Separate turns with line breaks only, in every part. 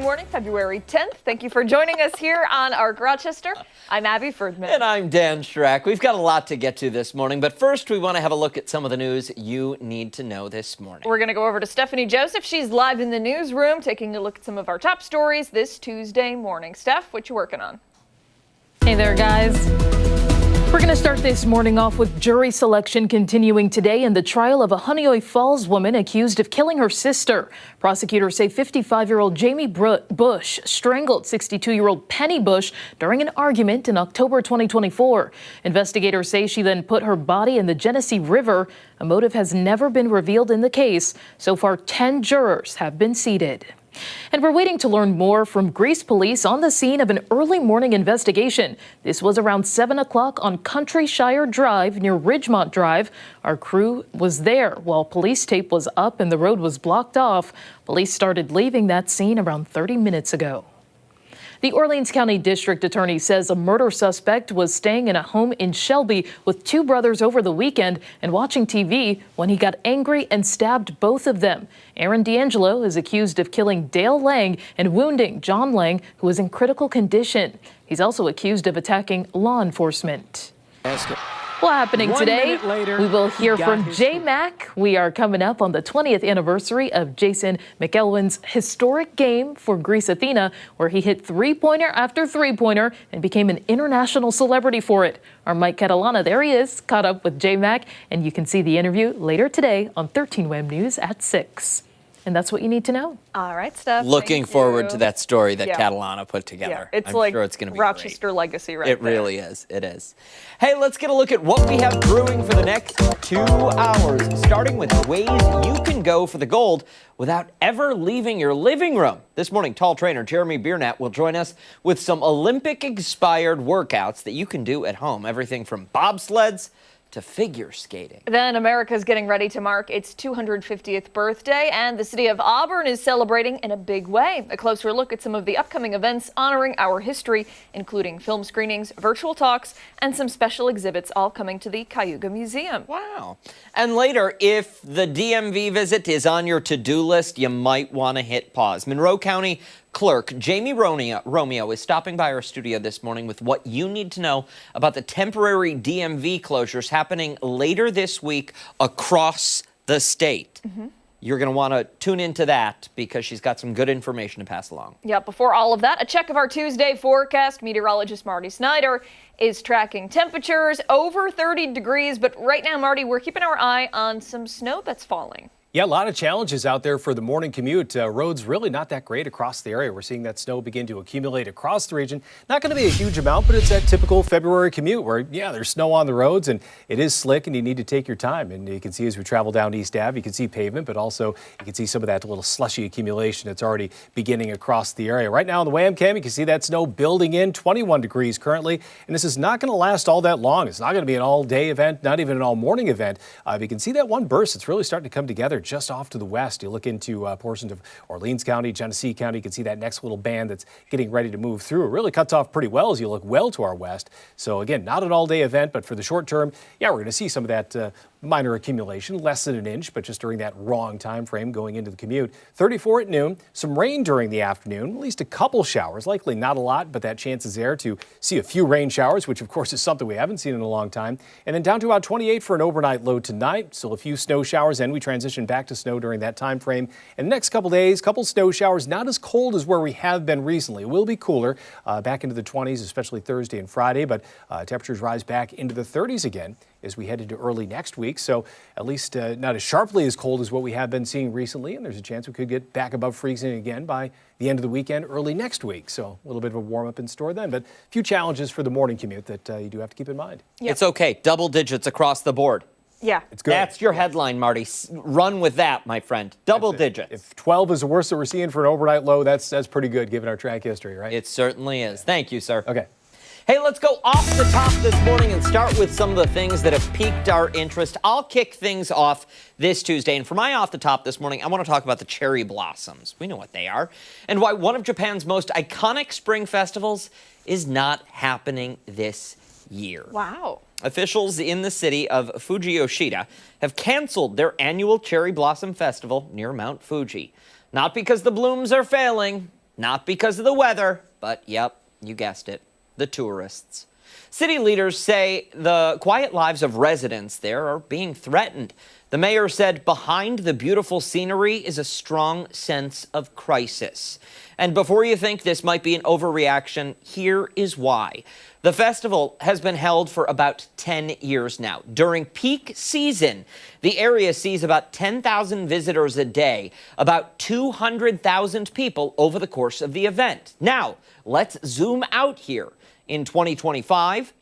morning, February 10th. Thank you for joining us here on ARC Rochester. I'm Abby Ferdman.
And I'm Dan Schrack. We've got a lot to get to this morning, but first we want to have a look at some of the news you need to know this morning.
We're going to go over to Stephanie Joseph. She's live in the newsroom taking a look at some of our top stories this Tuesday morning. Steph, what you working on?
Hey there, guys. We're going to start this morning off with jury selection continuing today in the trial of a Honeoye Falls woman accused of killing her sister. Prosecutors say 55-year-old Jamie Bush strangled 62-year-old Penny Bush during an argument in October 2024. Investigators say she then put her body in the Genesee River. A motive has never been revealed in the case. So far, 10 jurors have been seated. And we're waiting to learn more from Greece police on the scene of an early morning investigation. This was around 7 o'clock on Countryshire Drive near Ridgemont Drive. Our crew was there while police tape was up and the road was blocked off. Police started leaving that scene around 30 minutes ago. The Orleans County District Attorney says a murder suspect was staying in a home in Shelby with two brothers over the weekend and watching TV when he got angry and stabbed both of them. Aaron D'Angelo is accused of killing Dale Lang and wounding John Lang, who is in critical condition. He's also accused of attacking law enforcement. Well, happening today, we will hear from J-Mac. We are coming up on the 20th anniversary of Jason McElwain's historic game for Greece Athena, where he hit three-pointer after three-pointer and became an international celebrity for it. Our Mike Catalana, there he is, caught up with J-Mac, and you can see the interview later today on 13 Web News at 6. And that's what you need to know.
All right, Steph.
Looking forward to that story that Catalana put together.
Yeah, it's
I'm
like
sure it's going to be
Rochester
great.
legacy right
It
there.
really is. It is. Hey, let's get a look at what we have brewing for the next 2 hours, starting with ways you can go for the gold without ever leaving your living room. This morning, tall trainer Jeremy Biernat will join us with some Olympic-inspired workouts that you can do at home. Everything from bobsleds to figure skating.
Then America's getting ready to mark its 250th birthday, and the city of Auburn is celebrating in a big way. A closer look at some of the upcoming events honoring our history, including film screenings, virtual talks, and some special exhibits, all coming to the Cayuga Museum.
Wow. And later, if the DMV visit is on your to-do list, you might want to hit pause. Monroe County Clerk Jamie Romeo is stopping by our studio this morning with what you need to know about the temporary DMV closures happening later this week across the state. You're going to want to tune into that because she's got some good information to pass along.
Yeah, before all of that, a check of our Tuesday forecast. Meteorologist Marty Snyder is tracking temperatures over 30 degrees. But right now, Marty, we're keeping our eye on some snow that's falling.
Yeah, a lot of challenges out there for the morning commute. Roads really not that great across the area. We're seeing that snow begin to accumulate across the region. Not going to be a huge amount, but it's that typical February commute where, yeah, there's snow on the roads and it is slick and you need to take your time. And you can see as we travel down East Ave, you can see pavement, but also you can see some of that little slushy accumulation that's already beginning across the area. Right now on the Wham Cam, you can see that snow building in, 21 degrees currently. And this is not going to last all that long. It's not going to be an all-day event, not even an all-morning event. You can see that one burst. It's really starting to come together just off to the west. You look into portions of Orleans County, Genesee County, you can see that next little band that's getting ready to move through. It really cuts off pretty well as you look well to our west. So again, not an all-day event, but for the short term, yeah, we're going to see some of that minor accumulation, less than an inch, but just during that wrong time frame going into the commute. 34 at noon, some rain during the afternoon, at least a couple showers, likely not a lot, but that chance is there to see a few rain showers, which of course is something we haven't seen in a long time. And then down to about 28 for an overnight low tonight. Still a few snow showers, and we transition back to snow during that time frame. And the next couple days, couple snow showers, not as cold as where we have been recently. It will be cooler back into the 20s, especially Thursday and Friday, but temperatures rise back into the 30s again as we head into early next week. So at least not as sharply as cold as what we have been seeing recently. And there's a chance we could get back above freezing again by the end of the weekend, early next week. So a little bit of a warm up in store then, but a few challenges for the morning commute that you do have to keep in mind.
Yep.
It's okay. Double digits across the board.
Yeah.
It's good.
That's your headline, Marty. Run with that, my friend. Double digits.
If 12 is the worst that we're seeing for an overnight low, that's pretty good given our track history, right?
It certainly is. Thank you, sir.
Okay.
Hey, let's go off the top this morning and start with some of the things that have piqued our interest. I'll kick things off this Tuesday. And for my off the top this morning, I want to talk about the cherry blossoms. We know what they are. And why one of Japan's most iconic spring festivals is not happening this year.
Wow.
Officials in the city of Fujiyoshida have canceled their annual cherry blossom festival near Mount Fuji. Not because the blooms are failing, Not because of the weather, but yep, you guessed it, the tourists. City leaders say the quiet lives of residents there are being threatened. The mayor said behind the beautiful scenery is a strong sense of crisis. And before you think this might be an overreaction, here is why. The festival has been held for about 10 years now. During peak season, the area sees about 10,000 visitors a day, about 200,000 people over the course of the event. Now, let's zoom out here. In 2025,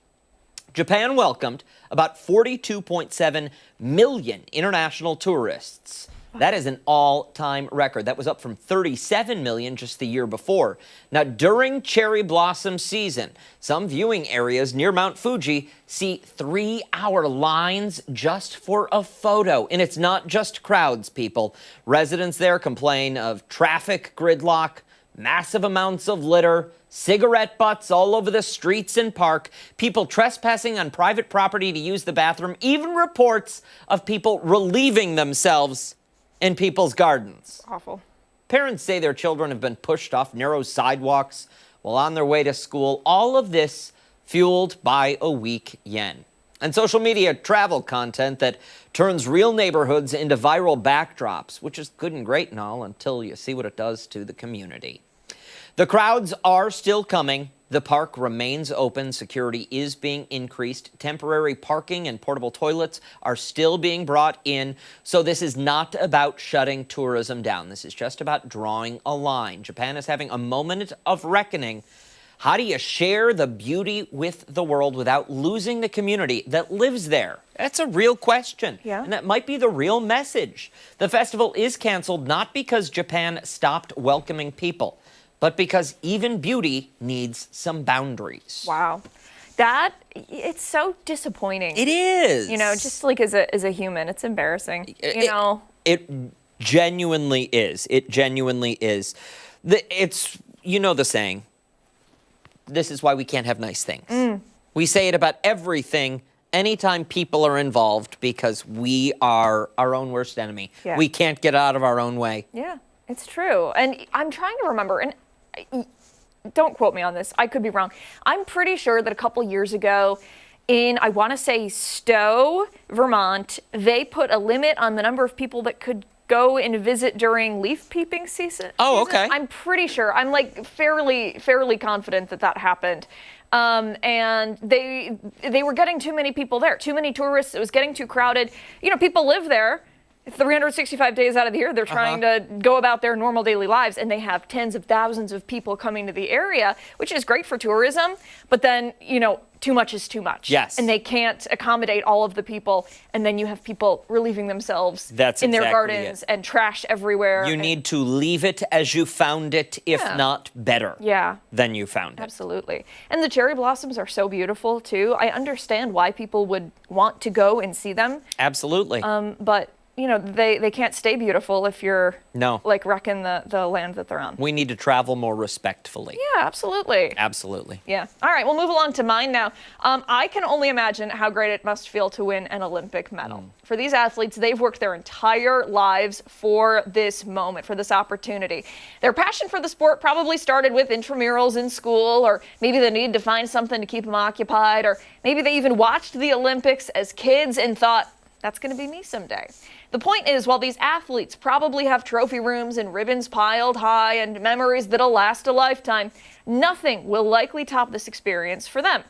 Japan welcomed about 42.7 million international tourists. That is an all-time record. That was up from 37 million just the year before. Now, during cherry blossom season, some viewing areas near Mount Fuji see 3-hour lines just for a photo. And it's not just crowds, people. Residents there complain of traffic gridlock, massive amounts of litter, cigarette butts all over the streets and park, people trespassing on private property to use the bathroom, even reports of people relieving themselves in people's gardens.
Awful.
Parents say their children have been pushed off narrow sidewalks while on their way to school. All of this fueled by a weak yen. And social media travel content that turns real neighborhoods into viral backdrops, which is good and great and all until you see what it does to the community. The crowds are still coming. The park remains open. Security is being increased. Temporary parking and portable toilets are still being brought in. So this is not about shutting tourism down. This is just about drawing a line. Japan is having a moment of reckoning. How do you share the beauty with the world without losing the community that lives there? That's a real question.
Yeah.
And that might be the real message. The festival is canceled not because Japan stopped welcoming people, but because even beauty needs some boundaries.
Wow. It's so disappointing.
It is.
You know, just like as a human, it's embarrassing.
It genuinely is. It genuinely is. It's, you know the saying, this is why we can't have nice things. We say it about everything anytime people are involved because we are our own worst enemy.
Yeah.
We can't get out of our own way.
Yeah, it's true. And I'm trying to remember, and don't quote me on this, I could be wrong. I'm pretty sure that a couple years ago in, I want to say Stowe, Vermont, they put a limit on the number of people that could go and visit during leaf peeping season.
Oh, okay.
I'm pretty sure. I'm like fairly confident that happened. And they were getting too many people there, too many tourists. It was getting too crowded. You know, people live there 365 days out of the year. They're trying to go about their normal daily lives, and they have tens of thousands of people coming to the area, which is great for tourism. But then, you know, too much is too much.
Yes.
And they can't accommodate all of the people. And then you have people relieving themselves in their
exactly
gardens and trash everywhere.
You need to leave it as you found it, if not better than you found it.
Absolutely. And the cherry blossoms are so beautiful, too. I understand why people would want to go and see them.
Absolutely.
But you know, they can't stay beautiful if you're like wrecking the land that they're on.
We need to travel more respectfully.
Yeah, absolutely.
Absolutely.
Yeah. All right, we'll move along to mine now. I can only imagine how great it must feel to win an Olympic medal. For these athletes, they've worked their entire lives for this moment, for this opportunity. Their passion for the sport probably started with intramurals in school, or maybe the need to find something to keep them occupied, or maybe they even watched the Olympics as kids and thought, that's going to be me someday. The point is, while these athletes probably have trophy rooms and ribbons piled high and memories that'll last a lifetime, nothing will likely top this experience for them.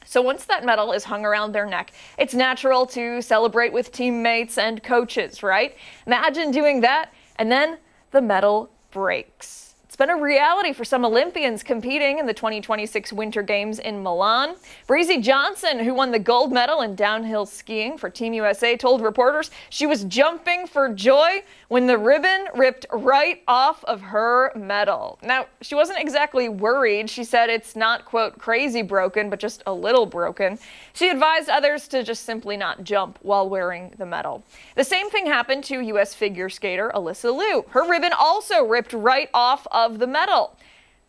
So once that medal is hung around their neck, it's natural to celebrate with teammates and coaches, right? Imagine doing that, and then the medal breaks. It's been a reality for some Olympians competing in the 2026 Winter Games in Milan. Breezy Johnson, who won the gold medal in downhill skiing for Team USA, told reporters she was jumping for joy when the ribbon ripped right off of her medal. Now, she wasn't exactly worried. She said it's not, quote, crazy broken, but just a little broken. She advised others to just simply not jump while wearing the medal. The same thing happened to U.S. figure skater Alyssa Liu. Her ribbon also ripped right off of the medal.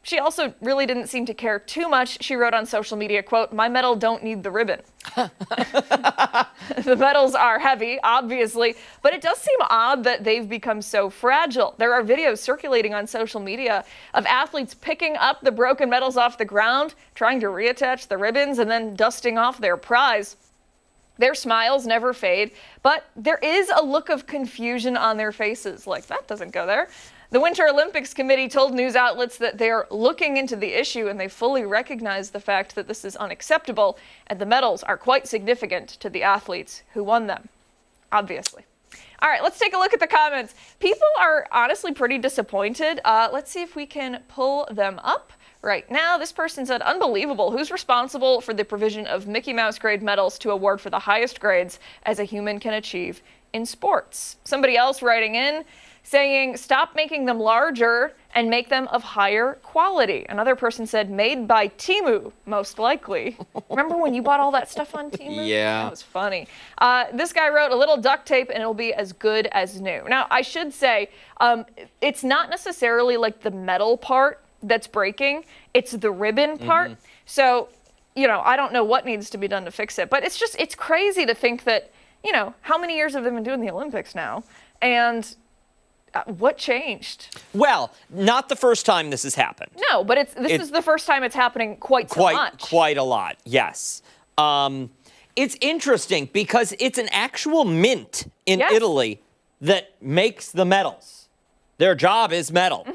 She also really didn't seem to care too much. She wrote on social media, quote, "My medal don't need the ribbon." The medals are heavy, obviously, but it does seem odd that they've become so fragile. There are videos circulating on social media of athletes picking up the broken medals off the ground, trying to reattach the ribbons, and then dusting off their prize. Their smiles never fade, but there is a look of confusion on their faces. Like, that doesn't go there. The Winter Olympics Committee told news outlets that they're looking into the issue and they fully recognize the fact that this is unacceptable and the medals are quite significant to the athletes who won them, obviously. All right, let's take a look at the comments. People are honestly pretty disappointed. Let's see if we can pull them up right now. This person said, "Unbelievable. Who's responsible for the provision of Mickey Mouse grade medals to award for the highest grades as a human can achieve in sports?" Somebody else writing in saying, "Stop making them larger and make them of higher quality." Another person said, "Made by Temu, most likely." Remember when you bought all that stuff on Temu?
Yeah.
That was funny. This guy wrote, "A little duct tape and it'll be as good as new." Now, I should say, it's not necessarily like the metal part that's breaking, it's the ribbon part. So, I don't know what needs to be done to fix it, but it's crazy to think that, how many years have they been doing the Olympics now? And what changed?
Well, not the first time this has happened.
No, but this is the first time it's happening quite so much.
Quite a lot, yes. It's interesting because it's an actual mint in Italy that makes the medals. Their job is metal.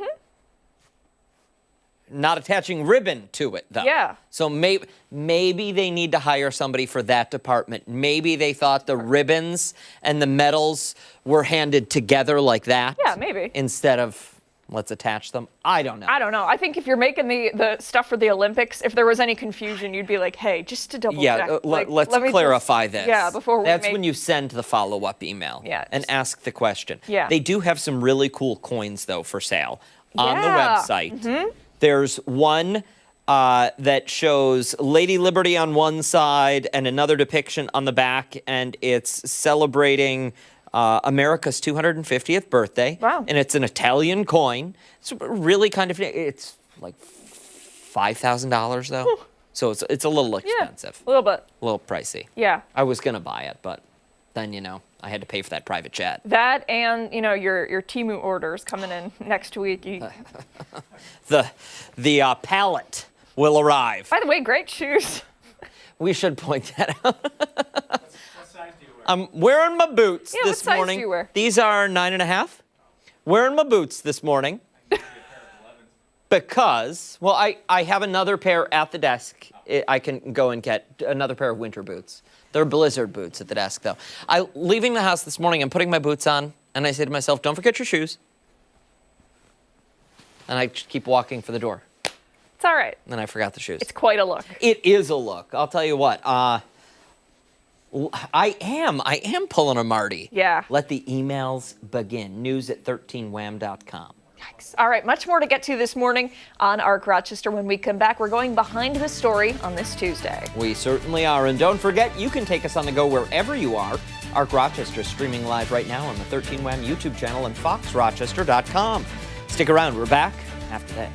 Not attaching ribbon to it, though.
Yeah.
So maybe they need to hire somebody for that department. Maybe they thought the ribbons and the medals were handed together like that.
Yeah, maybe.
Instead of let's attach them. I don't know.
I think if you're making the stuff for the Olympics, if there was any confusion, you'd be like, "Hey, just to double check."
Let's clarify this.
Yeah, before we
That's when you send the follow-up email and ask the question.
Yeah.
They do have some really cool coins, though, for sale on the
Yeah.
website. There's one that shows Lady Liberty on one side and another depiction on the back, and it's celebrating America's 250th birthday.
Wow.
And it's an Italian coin. It's really it's like $5,000, though. So it's a little expensive.
A little bit.
A little pricey.
Yeah.
I was going to buy it, but then, I had to pay for that private jet.
That and, your Temu orders coming in next week.
The pallet will arrive.
By the way, great shoes.
We should point that out.
What size do you wear?
I'm wearing my boots
Yeah, what
this
size
morning.
do you wear?
These are 9.5. Wearing my boots this morning. Because, I have another pair at the desk. I can go and get another pair of winter boots. They're blizzard boots at the desk, though. Leaving the house this morning, I'm putting my boots on, and I say to myself, "Don't forget your shoes." And I just keep walking for the door.
It's all right.
And then I forgot the shoes.
It's quite a look.
It is a look. I'll tell you what. I am pulling a Marty.
Yeah.
Let the emails begin. news@13wham.com.
Yikes. All right, much more to get to this morning on ARC Rochester. When we come back, we're going behind the story on this Tuesday.
We certainly are. And don't forget, you can take us on the go wherever you are. ARC Rochester is streaming live right now on the 13 Wham YouTube channel and foxrochester.com. Stick around. We're back after this.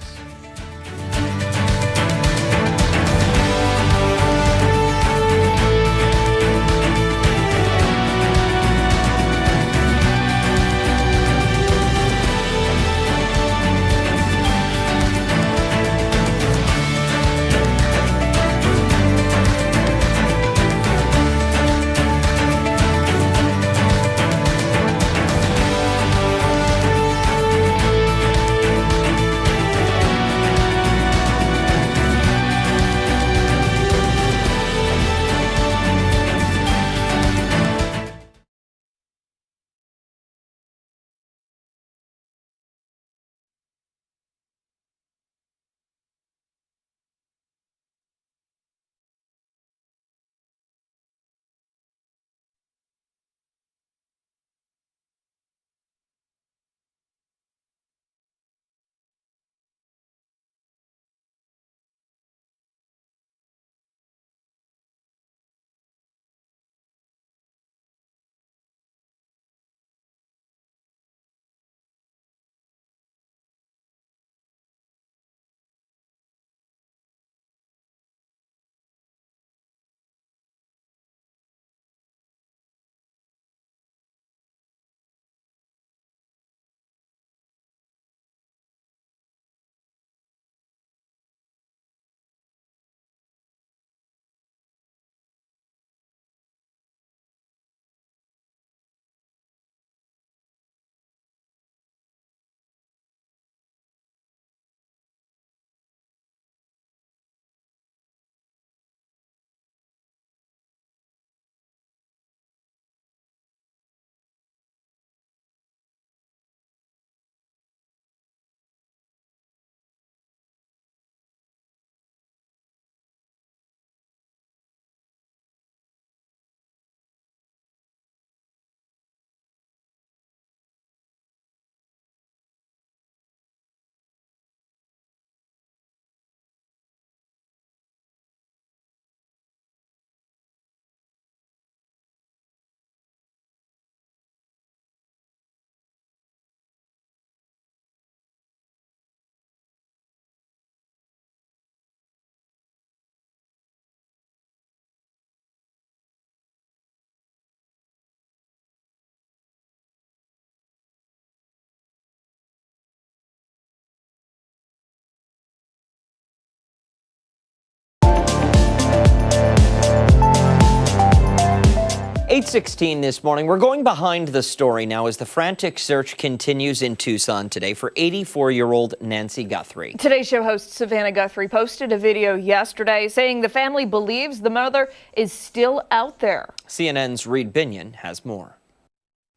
8:16 this morning. We're going behind the story now as the frantic search continues in Tucson today for 84-year-old Nancy Guthrie.
Today's show host Savannah Guthrie posted a video yesterday saying the family believes the mother is still out there.
CNN's Reed Binion has more.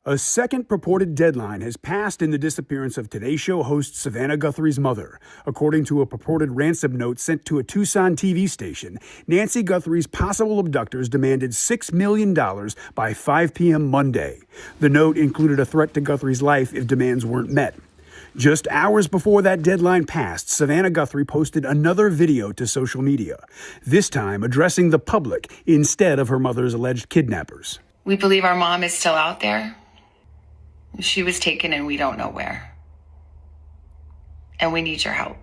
A second purported deadline has passed in the disappearance of Today Show host Savannah Guthrie's mother. According to a purported ransom note sent to a Tucson TV station, Nancy Guthrie's possible abductors demanded $6 million by 5 p.m. Monday. The note included a threat to Guthrie's life if demands weren't met. Just hours before that deadline passed, Savannah Guthrie posted another video to social media, this time addressing the public instead of her mother's alleged kidnappers.
We believe our mom is still out there. She was taken and we don't know where. And we need your help.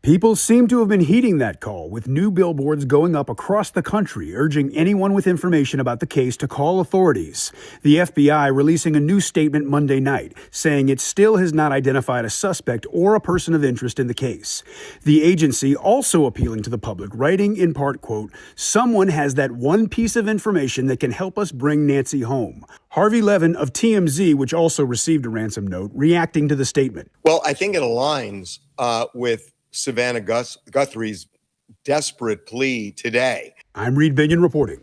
People seem to have been heeding that call, with new billboards going up across the country urging anyone with information about the case to call authorities. The FBI releasing a new statement Monday night, saying it still has not identified a suspect or a person of interest in the case. The agency also appealing to the public, writing in part, quote, "Someone has that one piece of information that can help us bring Nancy home." Harvey Levin of TMZ, which also received a ransom note, reacting to the statement.
Well, I think it aligns with Savannah Guthrie's desperate plea today.
I'm Reed Binion reporting.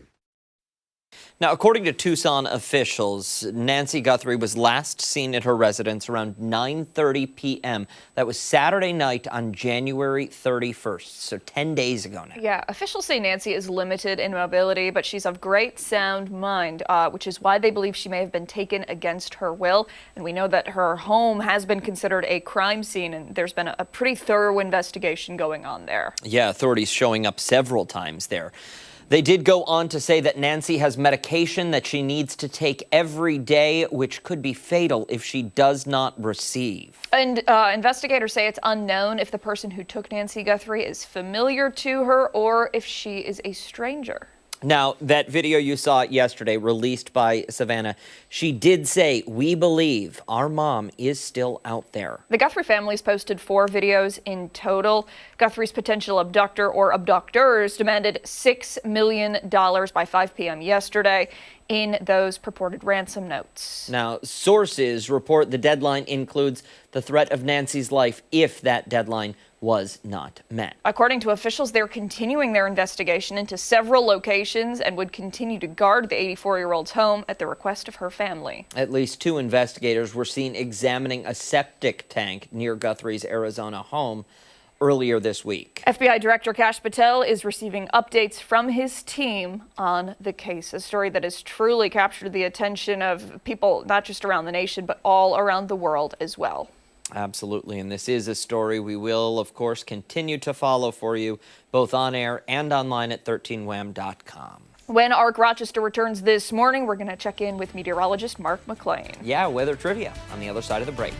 Now, according to Tucson officials, Nancy Guthrie was last seen at her residence around 9:30 p.m. That was Saturday night on January 31st, so 10 days ago now.
Yeah, officials say Nancy is limited in mobility, but she's of great sound mind, which is why they believe she may have been taken against her will. And we know that her home has been considered a crime scene, and there's been a pretty thorough investigation going on there.
Yeah, authorities showing up several times there. They did go on to say that Nancy has medication that she needs to take every day, which could be fatal if she does not receive.
And investigators say it's unknown if the person who took Nancy Guthrie is familiar to her or if she is a stranger.
Now, that video you saw yesterday, released by Savannah, she did say, "We believe our mom is still out there."
The Guthrie family's posted 4 videos in total. Guthrie's potential abductor or abductors demanded $6 million by 5 p.m. yesterday in those purported ransom notes.
Now, sources report the deadline includes the threat of Nancy's life if that deadline was not met.
According to officials, they're continuing their investigation into several locations and would continue to guard the 84-year-old's home at the request of her family.
At least 2 investigators were seen examining a septic tank near Guthrie's Arizona home earlier this week.
FBI Director Kash Patel is receiving updates from his team on the case, a story that has truly captured the attention of people not just around the nation, but all around the world as well.
Absolutely, and this is a story we will, of course, continue to follow for you, both on air and online at 13wham.com.
When ARC Rochester returns this morning, we're going to check in with meteorologist Mark McLean.
Yeah, weather trivia on the other side of the break.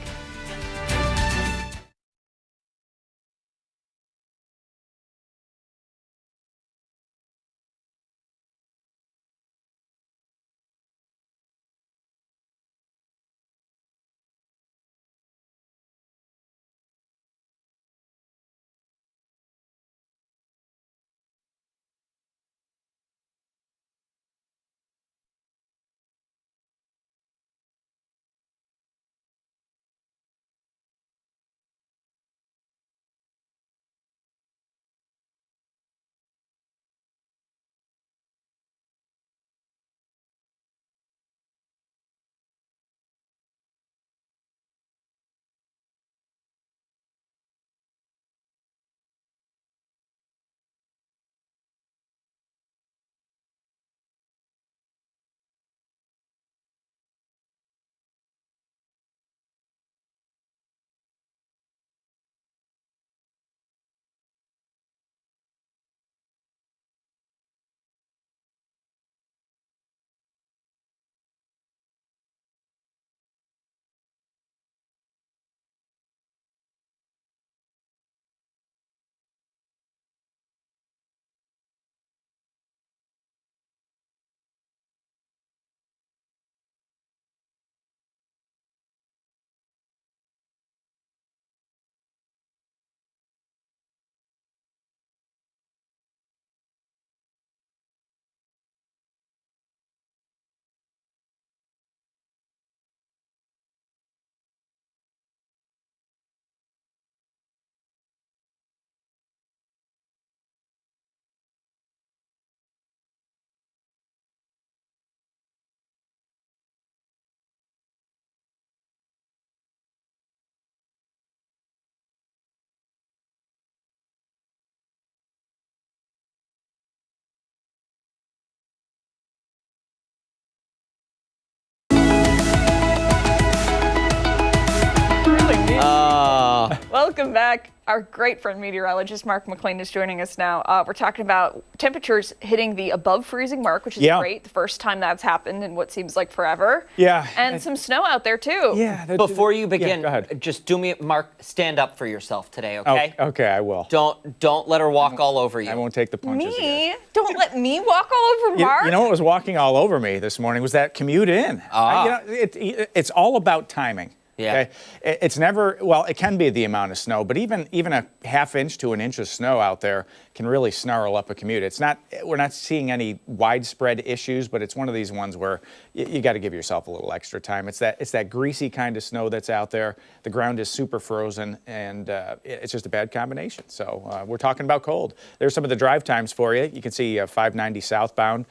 Welcome back. Our great friend meteorologist Mark McLean is joining us now. We're talking about temperatures hitting the above freezing mark, which is great. The first time that's happened in what seems like forever.
Yeah.
And some snow out there too.
Yeah.
Before you begin,
go ahead.
just do me, Mark, stand up for yourself today, okay?
Oh, okay, I will.
Don't let her walk all over you.
I won't take the punches again.
Me? Don't let me walk all over Mark.
You know what was walking all over me this morning was that commute in. It's all about timing.
Yeah.
Okay? It's never, well, it can be the amount of snow, but even a half inch to an inch of snow out there can really snarl up a commute. We're not seeing any widespread issues, but it's one of these ones where you got to give yourself a little extra time. It's that greasy kind of snow that's out there. The ground is super frozen, and it's just a bad combination. So we're talking about cold. There's some of the drive times for you. You can see 590 southbound.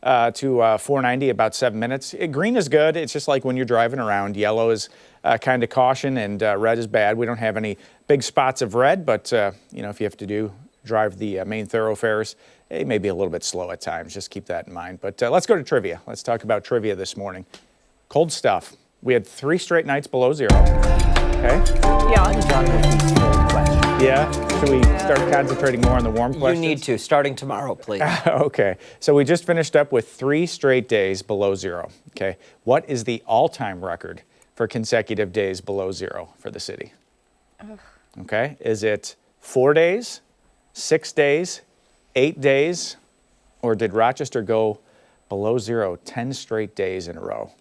To 490, about 7 minutes. Green is good. It's just like when you're driving around. Yellow is kind of caution, and red is bad. We don't have any big spots of red, but if you have to drive the main thoroughfares, it may be a little bit slow at times. Just keep that in mind. But let's go to trivia. Let's talk about trivia this morning. Cold stuff. We had 3 straight nights below zero. Okay? Yeah? Should we start concentrating more on the warm questions?
You need to, starting tomorrow, please.
Okay. So we just finished up with 3 straight days below zero. Okay. What is the all-time record for consecutive days below zero for the city? Okay. Is it 4 days, 6 days, 8 days, or did Rochester go below zero 10 straight days in a row?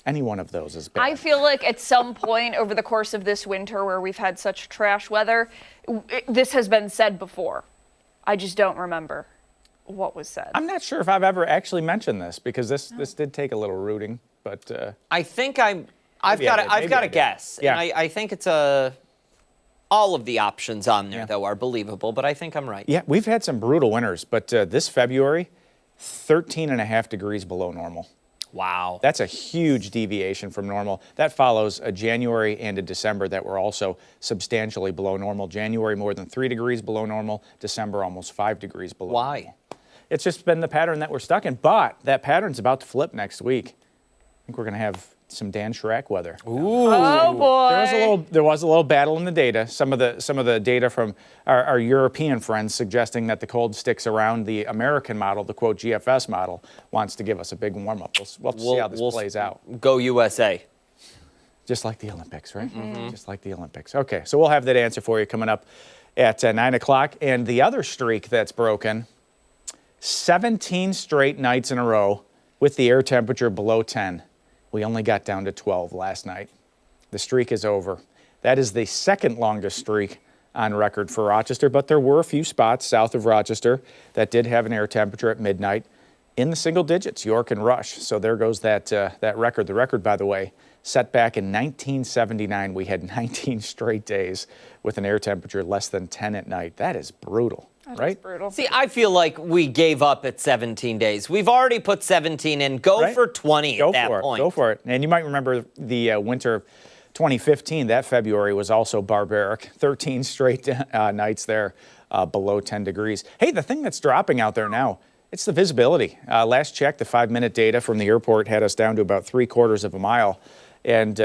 Any one of those is bad.
I feel like at some point over the course of this winter where we've had such trash weather, this has been said before. I just don't remember what was said.
I'm not sure if I've ever actually mentioned this because this did take a little rooting, but
I think I've got a guess.
Yeah.
And I think it's all of the options on there though are believable, but I think I'm right.
Yeah, we've had some brutal winters, but this February, 13.5 degrees below normal.
Wow.
That's a huge deviation from normal. That follows a January and a December that were also substantially below normal. January more than 3 degrees below normal. December almost 5 degrees below
Why?
normal. It's just been the pattern that we're stuck in. But that pattern's about to flip next week. I think we're going to have some Dan Schrack weather.
Ooh.
Oh boy.
There was a little battle in the data. Some of the data from our European friends suggesting that the cold sticks around the American model, the quote GFS model, wants to give us a big warm up. We'll see how this plays out.
Go USA.
Just like the Olympics, right? Just like the Olympics. Okay, so we'll have that answer for you coming up at 9 o'clock. And the other streak that's broken, 17 straight nights in a row with the air temperature below 10. We only got down to 12 last night. The streak is over. That is the second longest streak on record for Rochester, but there were a few spots south of Rochester that did have an air temperature at midnight in the single digits, York and Rush. So there goes that record. The record, by the way, set back in 1979. We had 19 straight days with an air temperature less than 10 at night. That is brutal. Right?
Brutal.
See, I feel like we gave up at 17 days. We've already put 17 in. Go for 20 at that point.
Go for it. And you might remember the winter of 2015. That February was also barbaric. 13 straight nights there below 10 degrees. Hey, the thing that's dropping out there now, it's the visibility. Last check, the 5-minute data from the airport had us down to about 3/4 of a mile. And,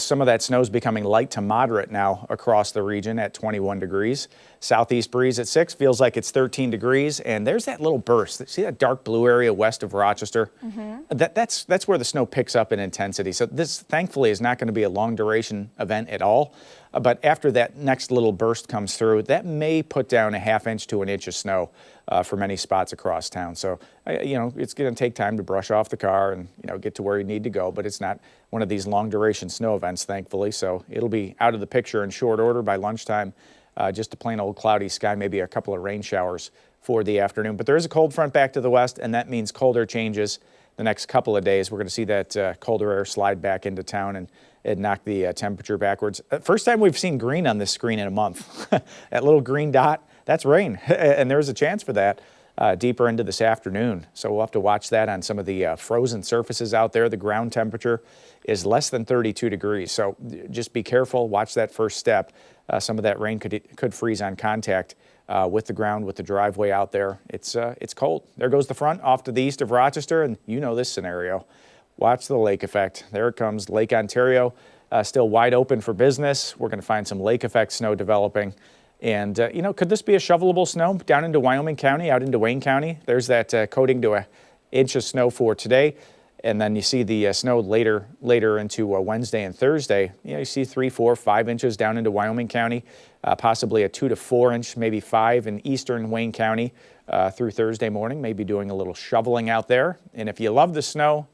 some of that snow is becoming light to moderate now across the region at 21 degrees. Southeast breeze at 6 feels like it's 13 degrees. And there's that little burst. See that dark blue area west of Rochester? That's where the snow picks up in intensity. So this, thankfully, is not going to be a long duration event at all. But after that next little burst comes through, that may put down a ½ inch to an inch of snow for many spots across town. So, it's going to take time to brush off the car and, get to where you need to go. But it's not one of these long duration snow events, thankfully. So it'll be out of the picture in short order by lunchtime. Just a plain old cloudy sky, maybe a couple of rain showers for the afternoon. But there is a cold front back to the west, and that means colder changes the next couple of days. We're going to see that colder air slide back into town and knock the temperature backwards. First time we've seen green on this screen in a month. That little green dot, that's rain, and there's a chance for that deeper into this afternoon. So we'll have to watch that on some of the frozen surfaces out there. The ground temperature is less than 32 degrees. So just be careful, watch that first step. Some of that rain could freeze on contact with the ground, with the driveway out there. It's cold. There goes the front off to the east of Rochester, and you know this scenario. Watch the lake effect. There it comes, Lake Ontario still wide open for business. We're going to find some lake effect snow developing. And, could this be a shovelable snow down into Wyoming County, out into Wayne County? There's that coating to an inch of snow for today. And then you see the snow later into Wednesday and Thursday. You see 3, 4, 5 inches down into Wyoming County, possibly a 2 to 4 inch, maybe 5 in eastern Wayne County through Thursday morning. Maybe doing a little shoveling out there. And if you love the snow,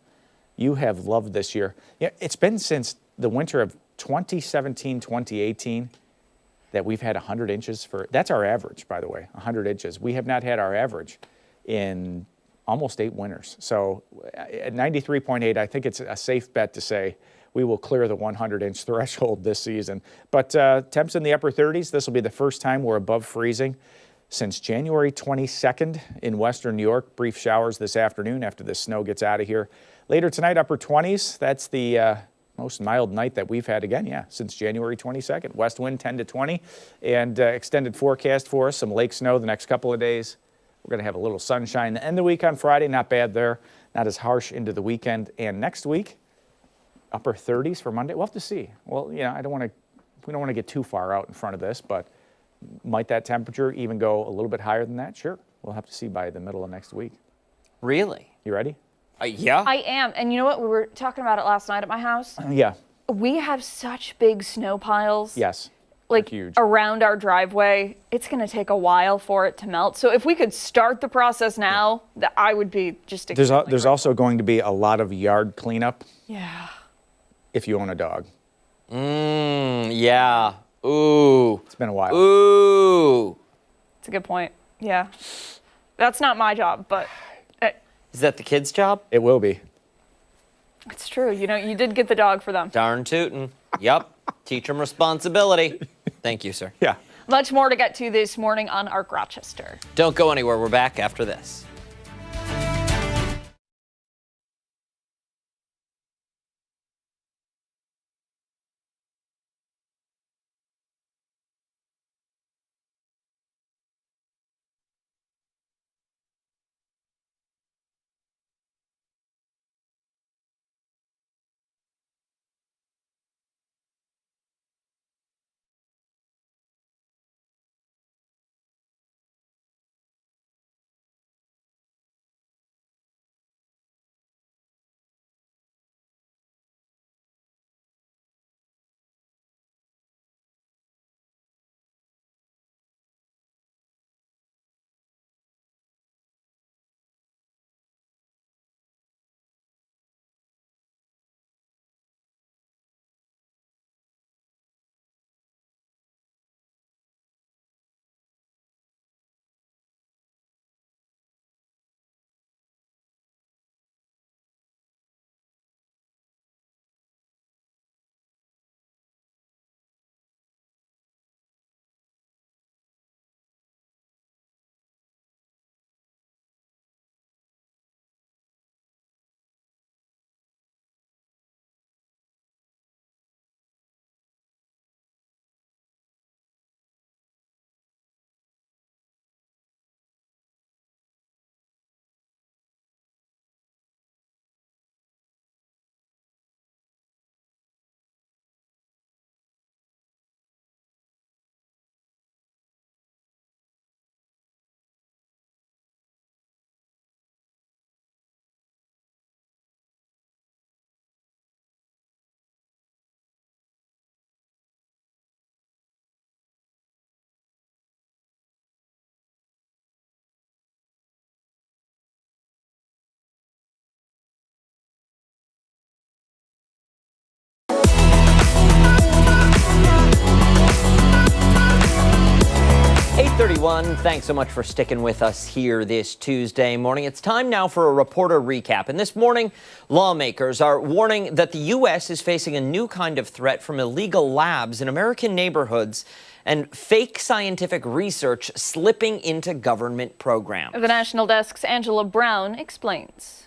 you have loved this year. Yeah, it's been since the winter of 2017, 2018 that we've had 100 inches that's our average, by the way, 100 inches. We have not had our average in almost 8 winters. So at 93.8, I think it's a safe bet to say we will clear the 100-inch threshold this season. But temps in the upper 30s. This will be the first time we're above freezing since January 22nd in western New York. Brief showers this afternoon after the snow gets out of here. Later tonight, upper 20s. That's the most mild night that we've had again, since January 22nd. West wind 10 to 20 and extended forecast for us. Some lake snow the next couple of days. We're going to have a little sunshine the end of the week on Friday. Not bad there. Not as harsh into the weekend. And next week, upper 30s for Monday. We'll have to see. Well, we don't want to get too far out in front of this, but might that temperature even go a little bit higher than that? Sure. We'll have to see by the middle of next week.
Really?
You ready?
Yeah.
I am. And you know what? We were talking about it last night at my house.
Yeah.
We have such big snow piles.
Yes.
Like
huge.
around our driveway. It's going to take a while for it to melt. So if we could start the process now, I would be just extremely
There's also going to be a lot of yard cleanup.
Yeah.
If you own a dog.
Yeah. Ooh.
It's been a while.
Ooh.
It's a good point. Yeah. That's not my job, but
Is that the kid's job?
It will be.
it's true. You did get the dog for them.
Darn tootin'. Yep. Teach them responsibility. Thank you, sir.
Yeah.
Much more to get to this morning on Arc Rochester.
Don't go anywhere. We're back after this. Thanks so much for sticking with us here this Tuesday morning. It's time now for a reporter recap. And this morning, lawmakers are warning that the U.S. is facing a new kind of threat from illegal labs in American neighborhoods and fake scientific research slipping into government programs.
The National Desk's Angela Brown explains.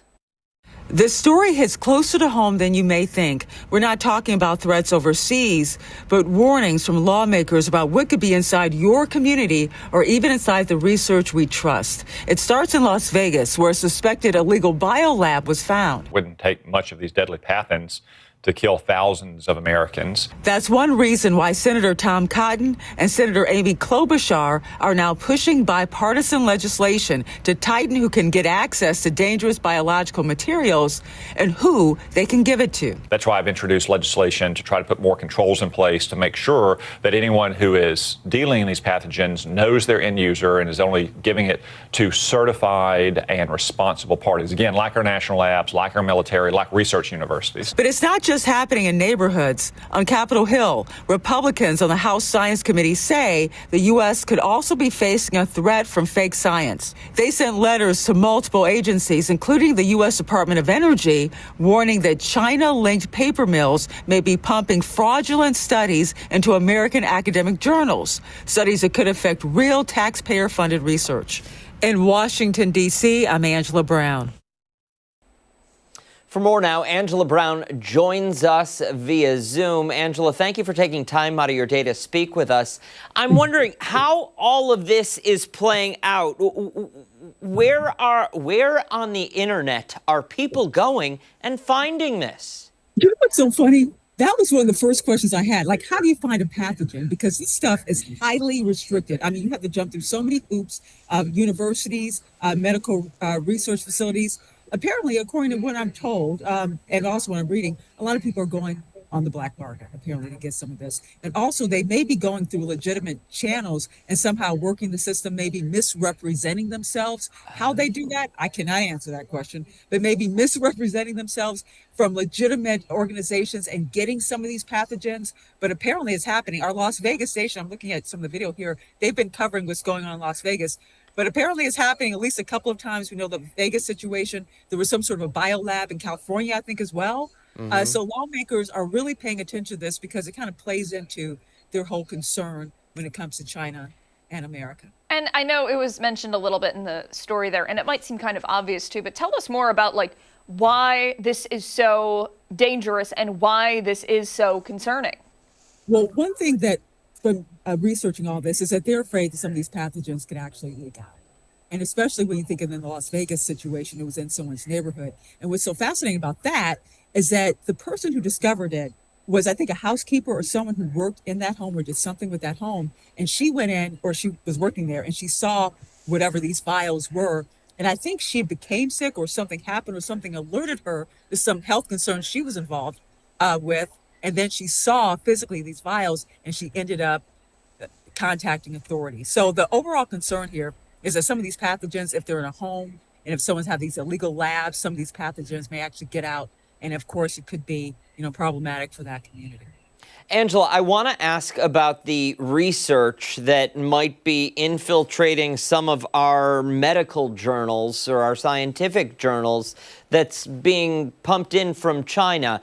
This story hits closer to home than you may think. We're not talking about threats overseas, but warnings from lawmakers about what could be inside your community or even inside the research we trust. It starts in Las Vegas, where a suspected illegal biolab was found.
Wouldn't take much of these deadly pathogens to kill thousands of Americans.
That's one reason why Senator Tom Cotton and Senator Amy Klobuchar are now pushing bipartisan legislation to tighten who can get access to dangerous biological materials and who they can give it to.
That's why I've introduced legislation to try to put more controls in place to make sure that anyone who is dealing in these pathogens knows their end user and is only giving it to certified and responsible parties. Again, like our national labs, like our military, like research universities.
But it's not just happening in neighborhoods. On Capitol Hill, Republicans on the House Science Committee say the U.S. could also be facing a threat from fake science. They sent letters to multiple agencies, including the U.S. Department of Energy, warning that China-linked paper mills may be pumping fraudulent studies into American academic journals, studies that could affect real taxpayer-funded research. In Washington, D.C., I'm Angela Brown.
For more now, Angela Brown joins us via Zoom. Angela, thank you for taking time out of your day to speak with us. I'm wondering how all of this is playing out. Where on the internet are people going and finding this?
You know what's so funny? That was one of the first questions I had. Like, how do you find a pathogen? Because this stuff is highly restricted. I mean, you have to jump through so many hoops of universities, medical research facilities. Apparently, according to what I'm told, and also what I'm reading, a lot of people are going on the black market, apparently, to get some of this. And also, they may be going through legitimate channels and somehow working the system, maybe misrepresenting themselves. How they do that, I cannot answer that question, but maybe misrepresenting themselves from legitimate organizations and getting some of these pathogens. But apparently, it's happening. Our Las Vegas station, I'm looking at some of the video here, they've been covering what's going on in Las Vegas. But apparently it's happening at least a couple of times. We know the Vegas situation. There was some sort of a biolab in California, I think, as well. So lawmakers are really paying attention to this because it kind of plays into their whole concern when it comes to China and America.
And I know it was mentioned a little bit in the story there, and it might seem kind of obvious too, but tell us more about why this is so dangerous and why this is so concerning.
Well, one thing that from researching all this is that they're afraid that some of these pathogens could actually leak out. And especially when you think of the Las Vegas situation, it was in someone's neighborhood. And what's so fascinating about that is that the person who discovered it was, I think, a housekeeper or someone who worked in that home or did something with that home. And she went in, or she was working there, and she saw whatever these vials were. And I think she became sick or something happened or something alerted her to some health concerns she was involved with. And then she saw physically these vials and she ended up contacting authorities. So the overall concern here is that some of these pathogens, if they're in a home and if someone's had these illegal labs, some of these pathogens may actually get out. And of course, it could be, problematic for that community.
Angela, I want to ask about the research that might be infiltrating some of our medical journals or our scientific journals that's being pumped in from China.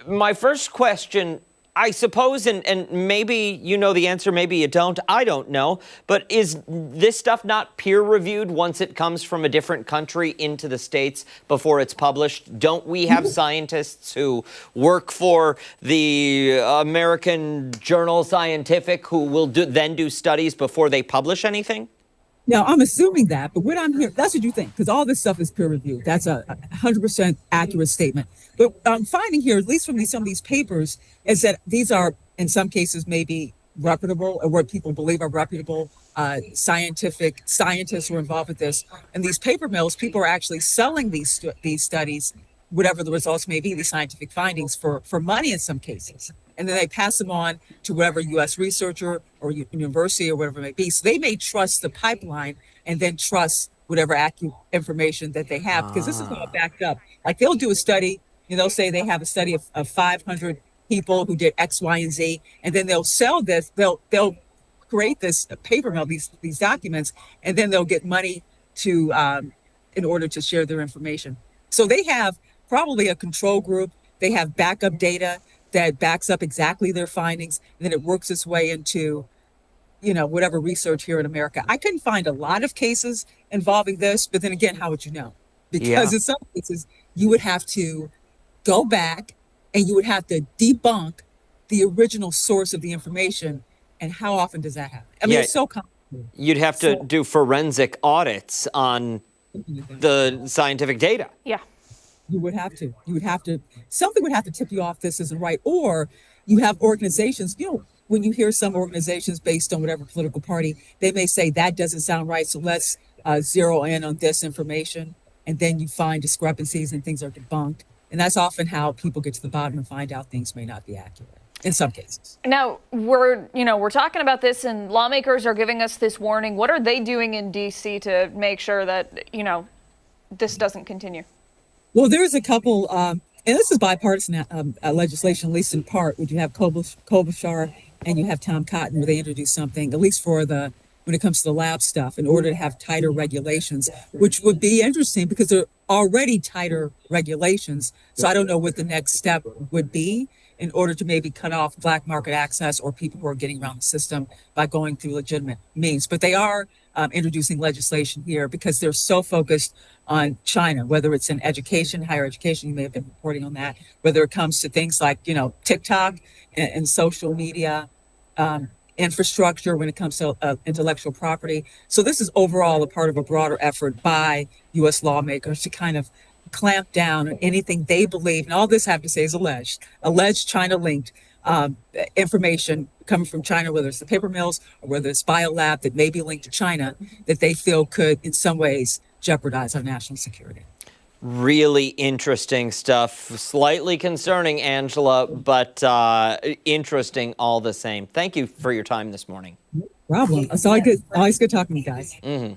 My first question, I suppose, and maybe you know the answer, maybe you don't, I don't know, but is this stuff not peer-reviewed once it comes from a different country into the States before it's published? Don't we have scientists who work for the American Journal Scientific who will then do studies before they publish anything?
Now, I'm assuming that, but what I'm hearing, that's what you think, because all this stuff is peer-reviewed. That's a 100% accurate statement. But I'm finding here, at least from some of these papers, is that these are, in some cases, maybe reputable, or what people believe are reputable scientists who are involved with this. And these paper mills, people are actually selling these studies, whatever the results may be, these scientific findings, for money in some cases. And then they pass them on to whatever U.S. researcher or university or whatever it may be. So they may trust the pipeline and then trust whatever accurate information that they have, because this is all backed up. Like, they'll do a study, they'll say they have a study of 500 people who did X, Y, and Z, and then they'll sell this. They'll create this paper mill, these documents, and then they'll get money to in order to share their information. So they have probably a control group. They have backup data that backs up exactly their findings, and then it works its way into, whatever research here in America. I couldn't find a lot of cases involving this, but then again, how would you know? Because in some cases, you would have to go back and you would have to debunk the original source of the information. And how often does that happen? I mean, it's so complicated.
You'd have to do forensic audits on the scientific data.
Yeah.
You would have to. You would have to. Something would have to tip you off this isn't right. Or you have organizations, when you hear some organizations based on whatever political party, they may say that doesn't sound right. So let's zero in on this information. And then you find discrepancies and things are debunked. And that's often how people get to the bottom and find out things may not be accurate in some cases.
Now, we're talking about this and lawmakers are giving us this warning. What are they doing in D.C. to make sure that, this doesn't continue?
Well, there's a couple, and this is bipartisan legislation, at least in part, where you have Klobuchar and you have Tom Cotton, where they introduced something, at least for when it comes to the lab stuff, in order to have tighter regulations, which would be interesting because there are already tighter regulations. So I don't know what the next step would be in order to maybe cut off black market access or people who are getting around the system by going through legitimate means. But they are introducing legislation here because they're so focused on China, whether it's in education, higher education, you may have been reporting on that, whether it comes to things like, TikTok and social media, infrastructure when it comes to intellectual property. So this is overall a part of a broader effort by U.S. lawmakers to kind of clamp down on anything they believe, and all this I have to say is alleged China-linked information coming from China, whether it's the paper mills or whether it's biolab that may be linked to China, that they feel could in some ways jeopardize our national security.
Really interesting stuff. Slightly concerning, Angela, but interesting all the same. Thank you for your time this morning.
No problem. It's always good talking to you guys.
Mm-hmm.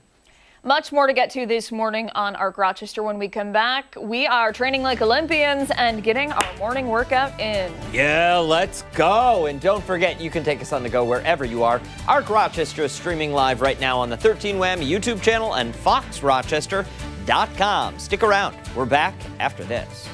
Much more to get to this morning on Arc Rochester when we come back. We are training like Olympians and getting our morning workout in.
Yeah, let's go. And don't forget, you can take us on the go wherever you are. Arc Rochester is streaming live right now on the 13 Wham YouTube channel and FoxRochester.com. Stick around. We're back after this.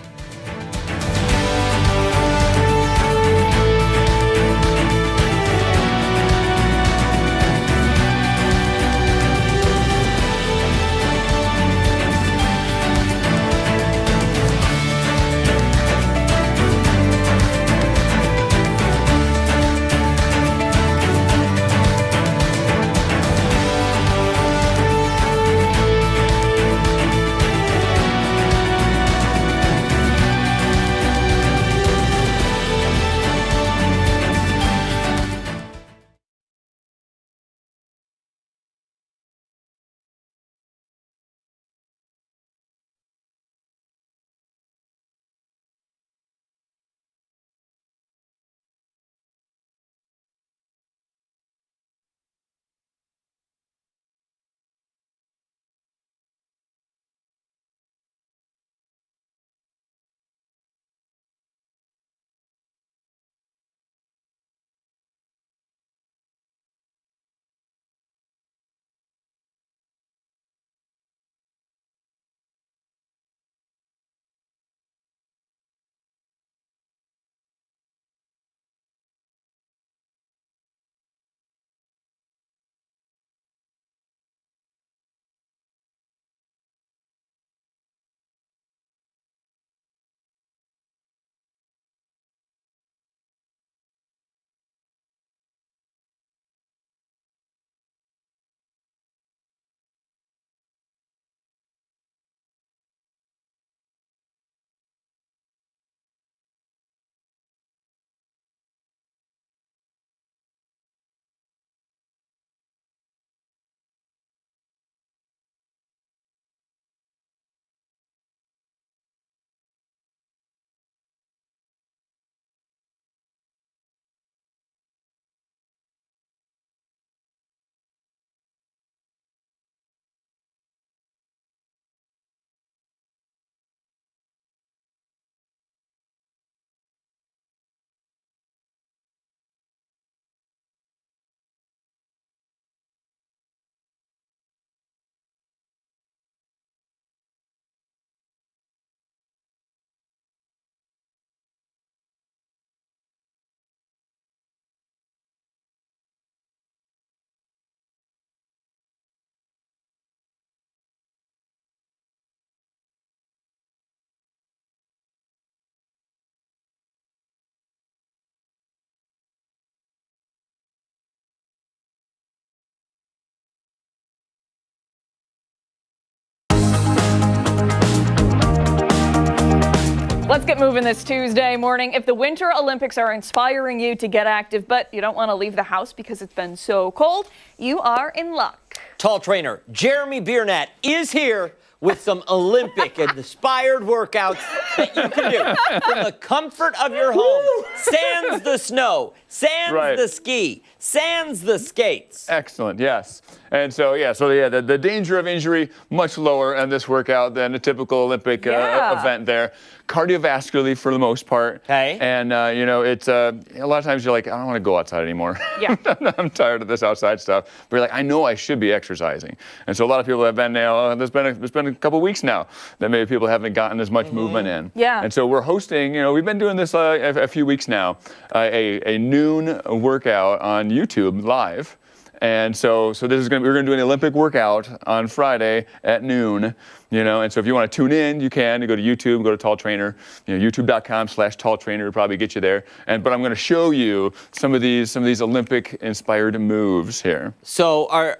Let's get moving this Tuesday morning. If the Winter Olympics are inspiring you to get active, but you don't want to leave the house because it's been so cold, you are in luck.
Tall trainer Jeremy Biernat is here with some Olympic-inspired workouts that you can do from the comfort of your home. Sans the snow, sans the ski, sans the skates.
Excellent, yes. And so, the danger of injury much lower in this workout than a typical Olympic event there. Cardiovascularly for the most part.
Okay.
And, it's a lot of times you're like, I don't want to go outside anymore.
Yeah.
I'm tired of this outside stuff. But you're like, I know I should be exercising. And so a lot of people have been, there's been a couple weeks now that maybe people haven't gotten as much movement in.
Yeah.
And so we're hosting, we've been doing this a few weeks now, a noon workout on YouTube live. And so we're going to do an Olympic workout on Friday at noon, and so if you want to tune in, you can. You go to YouTube, go to Tall Trainer, youtube.com/Tall Trainer will probably get you there. But I'm going to show you some of these Olympic inspired moves here.
So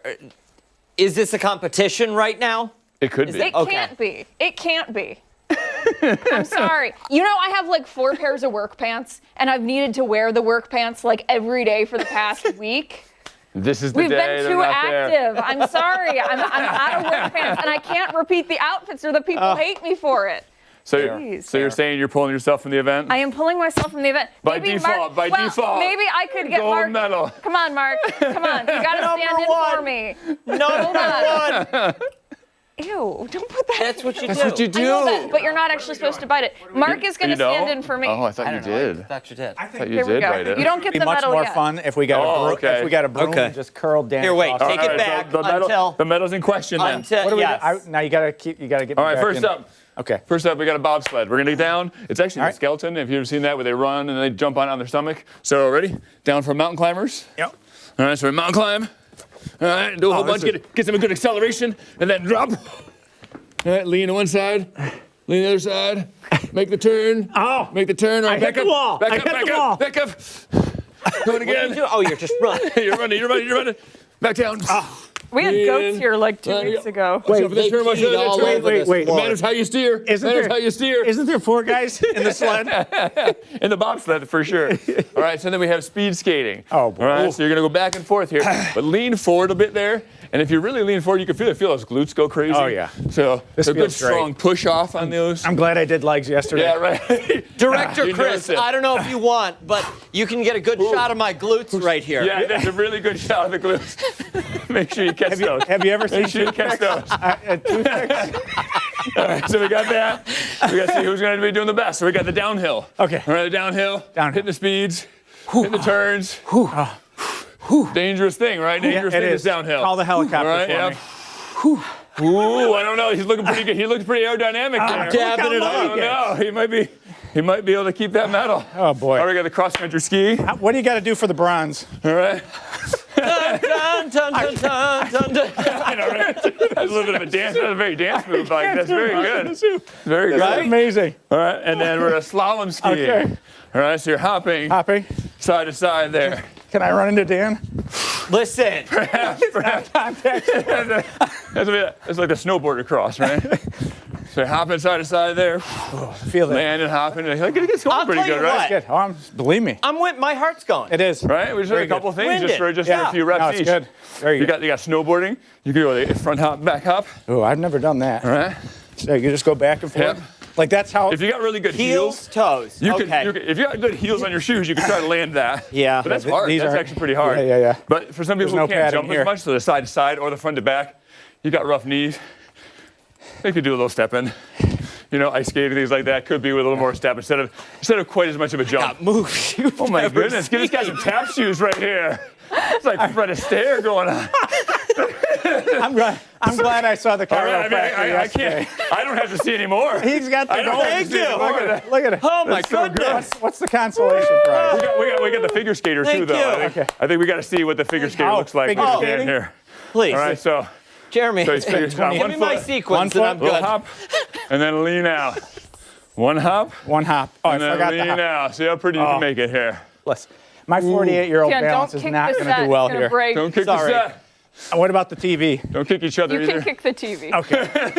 is this a competition right now?
It could be.
It can't be. It can't be. I'm sorry. I have like 4 pairs of work pants, and I've needed to wear the work pants like every day for the past week.
This is the
We've
day
been
they're
too
not
active.
there.
I'm sorry. I'm out of work pants, and I can't repeat the outfits, or the people hate me for it.
So you're saying you're pulling yourself from the event?
I am pulling myself from the event.
By default. Maybe I
could get
gold
Mark.
medal.
Come on, Mark. Come on. You got to stand in for me.
Number 1.
Ew, don't put that.
That's what you do.
That's what you do.
I know that, but you're not actually supposed to bite it. Mark is going to stand in for me.
Oh, I thought you did.
I thought you did.
I thought you
Here we
did
go.
write it.
You don't get
It'd
the
be much
medal
more
yet.
fun if we got a broom and just curled down.
Here, wait.
across.
Take it back
the medal's in question then.
until yes.
Now you got to get.
All right,
back
first
in.
up.
Okay.
First up, we got a bobsled. We're gonna get down. It's actually
All
a
right.
skeleton. If you've ever seen that, where they run and they jump on their stomach. So ready? Down for mountain climbers.
Yep.
All right, so we mountain climb. All right, do a whole bunch. Get some good acceleration, and then drop. All right, lean to one side, lean to the other side. Make the turn.
Oh.
Make the turn. All right, back
hit
up.
the wall.
Back
I
up.
hit
Back
the
up.
wall.
Back up. Do it again.
Oh, you're just running.
You're running. Back down.
We had goats here like 2 weeks ago.
Wait, they peed all over this
wait.
It
floor.
matters how you steer. Matters how you steer.
Isn't there 4 guys in the sled?
In the bobsled, for sure. All right, so then we have speed skating.
Oh, boy.
All right, so you're going to go back and forth here, but lean forward a bit there. And if you really lean forward, you can feel those glutes go crazy.
Oh, yeah.
So
This
a good
feels great.
strong push off on those.
I'm glad I did legs yesterday.
Yeah, right.
Director
You
Chris,
noticed it.
I don't know if you want, but you can get a good shot of my glutes right here.
Yeah, that's a really good shot of the glutes. Make sure you catch those.
Have you ever seen
Make sure you catch those. All right, so we got that. We got to see who's going to be doing the best. So we got the downhill.
Okay.
All right, the downhill. Hitting the speeds. Hitting the turns. Dangerous thing, right? Dangerous thing is downhill.
Call the helicopter
All right,
for me.
Ooh, I don't know. He's looking pretty good. He looks pretty aerodynamic there.
dabbing it
I
up.
don't know. He might be able to keep that medal.
Oh, boy.
All right, we got the cross-country ski.
What do you got to do for the bronze?
All right.
Dun, dun, dun, dun, dun, dun.
I know, right? That's a little bit of a dance. That's a very dance move. Like, that's very good. Very good.
That's amazing.
All right, and then we're a slalom skiing.
Okay.
All right, so you're hopping side to side there.
Can I run into Dan?
Listen.
That's like the snowboarder cross, right? So you're hopping side to side there.
Feel it.
Landing, hopping. Like, it's
I'll
going pretty
tell
good,
you
right?
what.
Good. Believe me.
My heart's going.
It is.
Right? We just did a couple things
Winded.
just for a few reps
No, it's
each.
good. Very
You
good.
got snowboarding. You can go the front hop, back hop.
Oh, I've never done that.
All right.
So you just go back and forth.
Yep.
Like that's how.
If you got really good
Heels, toes.
you
Okay.
can, if you got good heels on your shoes, you can try to land that.
Yeah.
But that's
Yeah,
hard.
these
That's
are-
actually pretty hard.
Yeah.
But for some people
There's
who
no
can't
padding
jump
here.
as much, so the side to side or the front to back, you got rough knees. They could do a little step in. Ice skating, things like that could be with a little more step instead of quite as much of a jump.
Move.
Oh my goodness, give this guy some tap shoes right here. It's like Fred Astaire going on.
I'm glad I saw the
All right,
chiropractor
I
yesterday.
can't. I don't have to see anymore.
He's got the
I don't
gold.
have to see any more of that.
Look at it.
Oh my
That's so good.
goodness.
What's the consolation prize?
We got the figure skater
Thank
too, though.
you.
I think we got to see what the figure skater
Oh,
looks like
figure
when we
skating?
stand here.
Please.
All right, so
Jeremy,
he's figured out
give
one
me my
foot,
sequence
One
and I'm
foot,
little
good.
hop, and then lean out. One hop,
One hop. Oh, I
and then
forgot the
lean
hop.
out. See how pretty you can make it here.
Listen, my 48-year-old
Yeah,
balance
don't
is
kick
not
the
going to
set.
do well
It's gonna
here.
break.
Don't kick
Sorry.
the set.
What about the TV?
Don't kick each other
You
either.
can kick the TV.
Okay.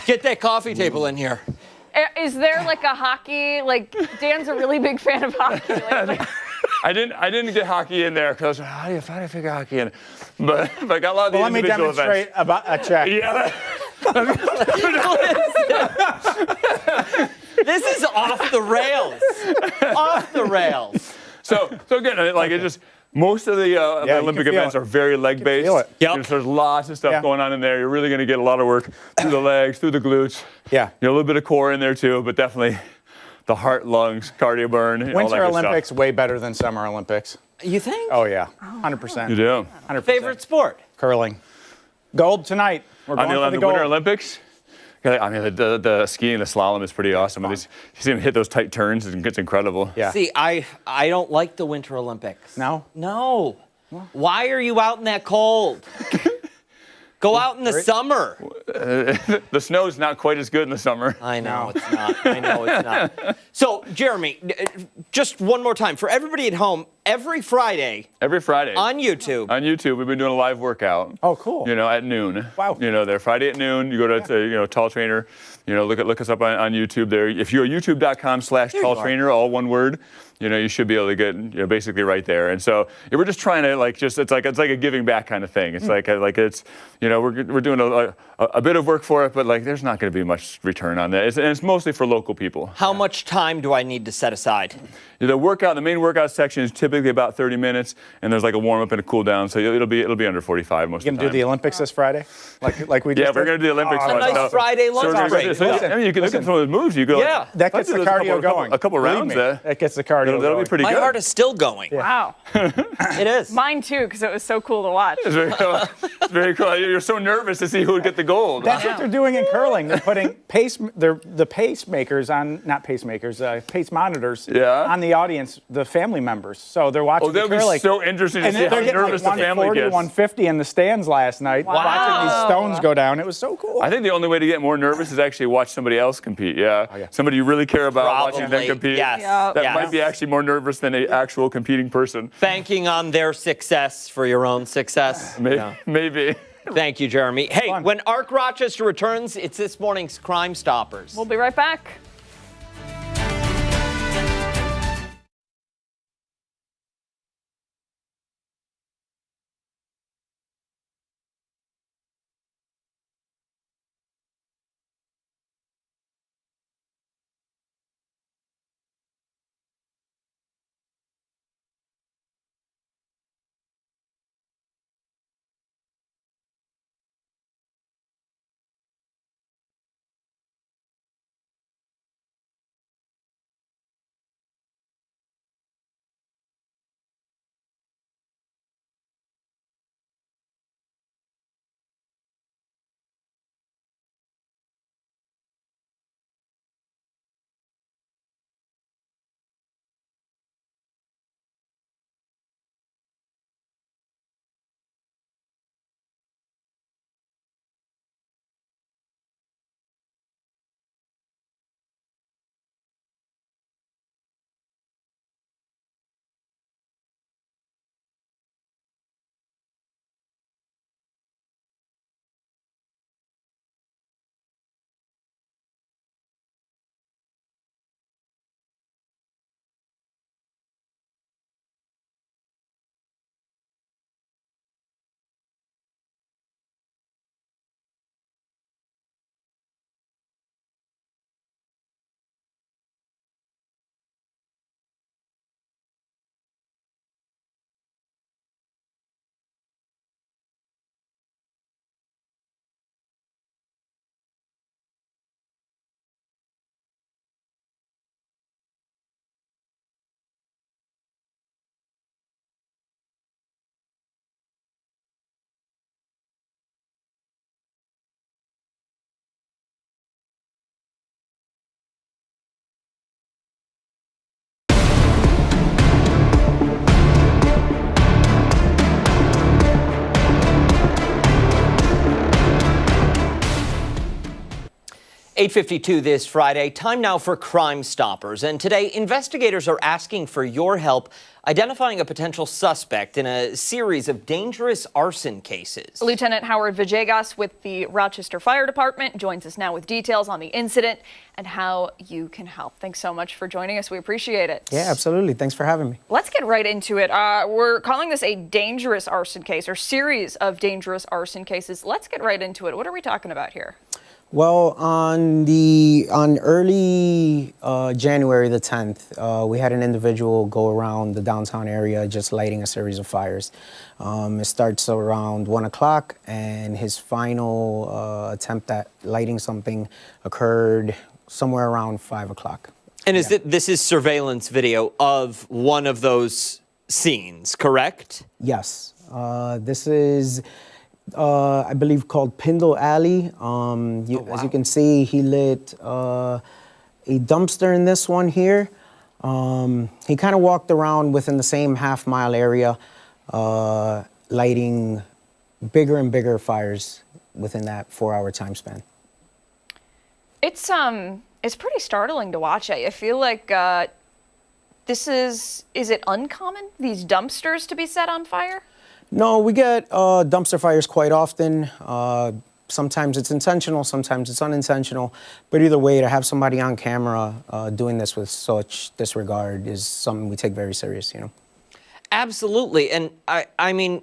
Get that coffee table in here.
Is there like a hockey? Like Dan's a really big fan of hockey. Like,
I didn't get hockey in there because how do you figure hockey in? But I got a lot of the
Let me
individual
demonstrate
events.
about a check.
Yeah.
This is off the rails. Off the rails.
So again, like it just most of the Olympic events are very leg based.
feel it.
Yep.
So there's lots of stuff going on in there. You're really going to get a lot of work through the legs, through the glutes.
Yeah.
You know, a little bit of core in there too, but definitely the heart, lungs, cardio burn. All that
Winter
good
Olympics
stuff.
way better than Summer Olympics.
You think?
Oh yeah, 100%.
You do.
100%.
Favorite sport?
Curling. Gold tonight. We're going
On
for
the
gold.
Winter Olympics. I mean, the skiing, the slalom is pretty awesome. You see them hit those tight turns, it's incredible.
Yeah.
See, I don't like the Winter Olympics.
No?
No. Why are you out in that cold? Go out in the summer.
The snow's not quite as good in the summer.
I know it's not. I know it's not. So, Jeremy, just one more time for everybody at home. Every Friday
Every Friday.
on YouTube.
On YouTube, we've been doing a live workout.
Oh, cool.
You know, at noon.
Wow.
You know, they're Friday at noon. You go to Tall Trainer. You know, look us up on YouTube there. If you're youtube.com/Tall Trainer, all one word, you know, you should be able to get basically right there. And so we're just trying to it's like a giving back kind of thing. It's like it's we're doing a bit of work for it, but like there's not going to be much return on that. And it's mostly for local people.
How much time do I need to set aside?
The main workout section is typically about 30 minutes, and there's like a warm up and a cool down, so it'll be under 45 most
You
of the
gonna
time.
do the Olympics this Friday? Like we just
Yeah, we're
did?
going to do the Olympics.
Oh,
one.
nice
So-
Friday lunch
we're gonna go-
break.
so, I mean, you can look at some of those moves. You go.
Yeah.
That gets the cardio going.
A couple
Believe
rounds
me,
there.
That gets the cardio
That'll
going.
be pretty
My
good.
heart is still going.
wow.
It is.
Mine too, because it was so cool to watch.
It's very cool. It's very cool. You're so nervous to see who would get the gold.
That's what they're doing in curling. They're putting the pacemakers on, not pacemakers, pace monitors on the audience, the family members. So they're watching
that
the
would be
curling.
so interesting to
And
see how
they're getting
nervous
like
the family
140,
gets.
150 in the stands last night, watching these stones go down. It was so cool.
I think the only way to get more nervous is actually watch somebody else compete. Yeah. Somebody you really care about watching them
Probably,
compete.
yes.
That
Yes.
might be actually more nervous than an actual competing person.
Banking on their success for your own success.
Maybe.
Thank you, Jeremy. Hey, when ARC Rochester returns, it's this morning's Crime Stoppers.
We'll be right back.
8:52 this Friday. Time now for Crime Stoppers. And today, investigators are asking for your help identifying a potential suspect in a series of dangerous arson cases.
Lieutenant Howard Villegas with the Rochester Fire Department joins us now with details on the incident and how you can help. Thanks so much for joining us. We appreciate it.
Yeah, absolutely. Thanks for having me.
Let's get right into it. We're calling this a dangerous arson case or series of dangerous arson cases. Let's get right into it. What are we talking about here?
Well, on early January the 10th, we had an individual go around the downtown area just lighting a series of fires. It starts around 1 o'clock, and his final attempt at lighting something occurred somewhere around 5 o'clock.
And this is surveillance video of one of those scenes, correct?
Yes. This is, I believe, called Pindle Alley. As you can see, he lit a dumpster in this one here. He kind of walked around within the same half-mile area, lighting bigger and bigger fires within that 4-hour time span.
It's pretty startling to watch. I feel like is it uncommon, these dumpsters to be set on fire?
No, we get dumpster fires quite often. Sometimes it's intentional, sometimes it's unintentional. But either way, to have somebody on camera doing this with such disregard is something we take very serious, you know.
Absolutely. And I mean,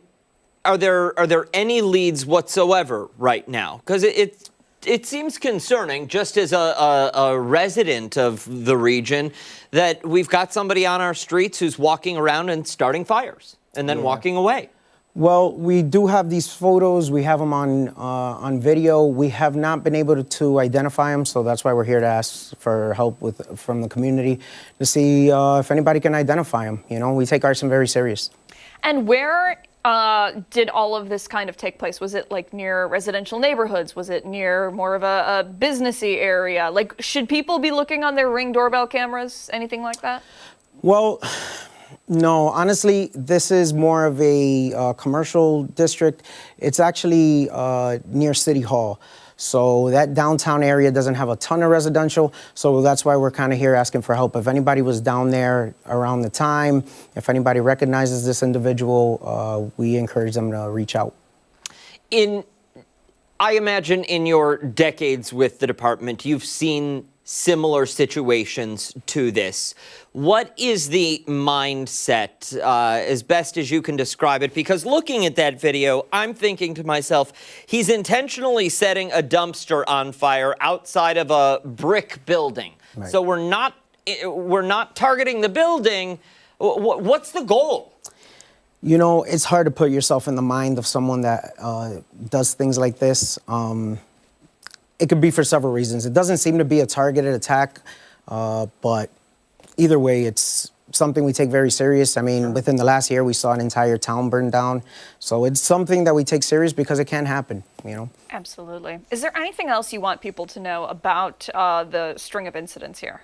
are there any leads whatsoever right now? Because it seems concerning, just as a resident of the region, that we've got somebody on our streets who's walking around and starting fires and then walking away.
Well, we do have these photos. We have them on video. We have not been able to identify them, so that's why we're here to ask for help from the community to see if anybody can identify them. You know, we take arson very serious.
And where did all of this kind of take place? Was it like near residential neighborhoods? Was it near more of a businessy area? Like, should people be looking on their Ring doorbell cameras? Anything like that?
Well, no, honestly, this is more of a commercial district. It's actually near City Hall. So that downtown area doesn't have a ton of residential. So that's why we're kind of here asking for help. If anybody was down there around the time, if anybody recognizes this individual, we encourage them to reach out.
I imagine in your decades with the department, you've seen similar situations to this. What is the mindset, as best as you can describe it? Because looking at that video, I'm thinking to myself, he's intentionally setting a dumpster on fire outside of a brick building. Right. So we're not targeting the building. What's the goal?
You know, it's hard to put yourself in the mind of someone that does things like this. It could be for several reasons. It doesn't seem to be a targeted attack, but either way, it's something we take very serious. I mean, within the last year, we saw an entire town burn down. So it's something that we take serious because it can happen, you know?
Absolutely. Is there anything else you want people to know about the string of incidents here?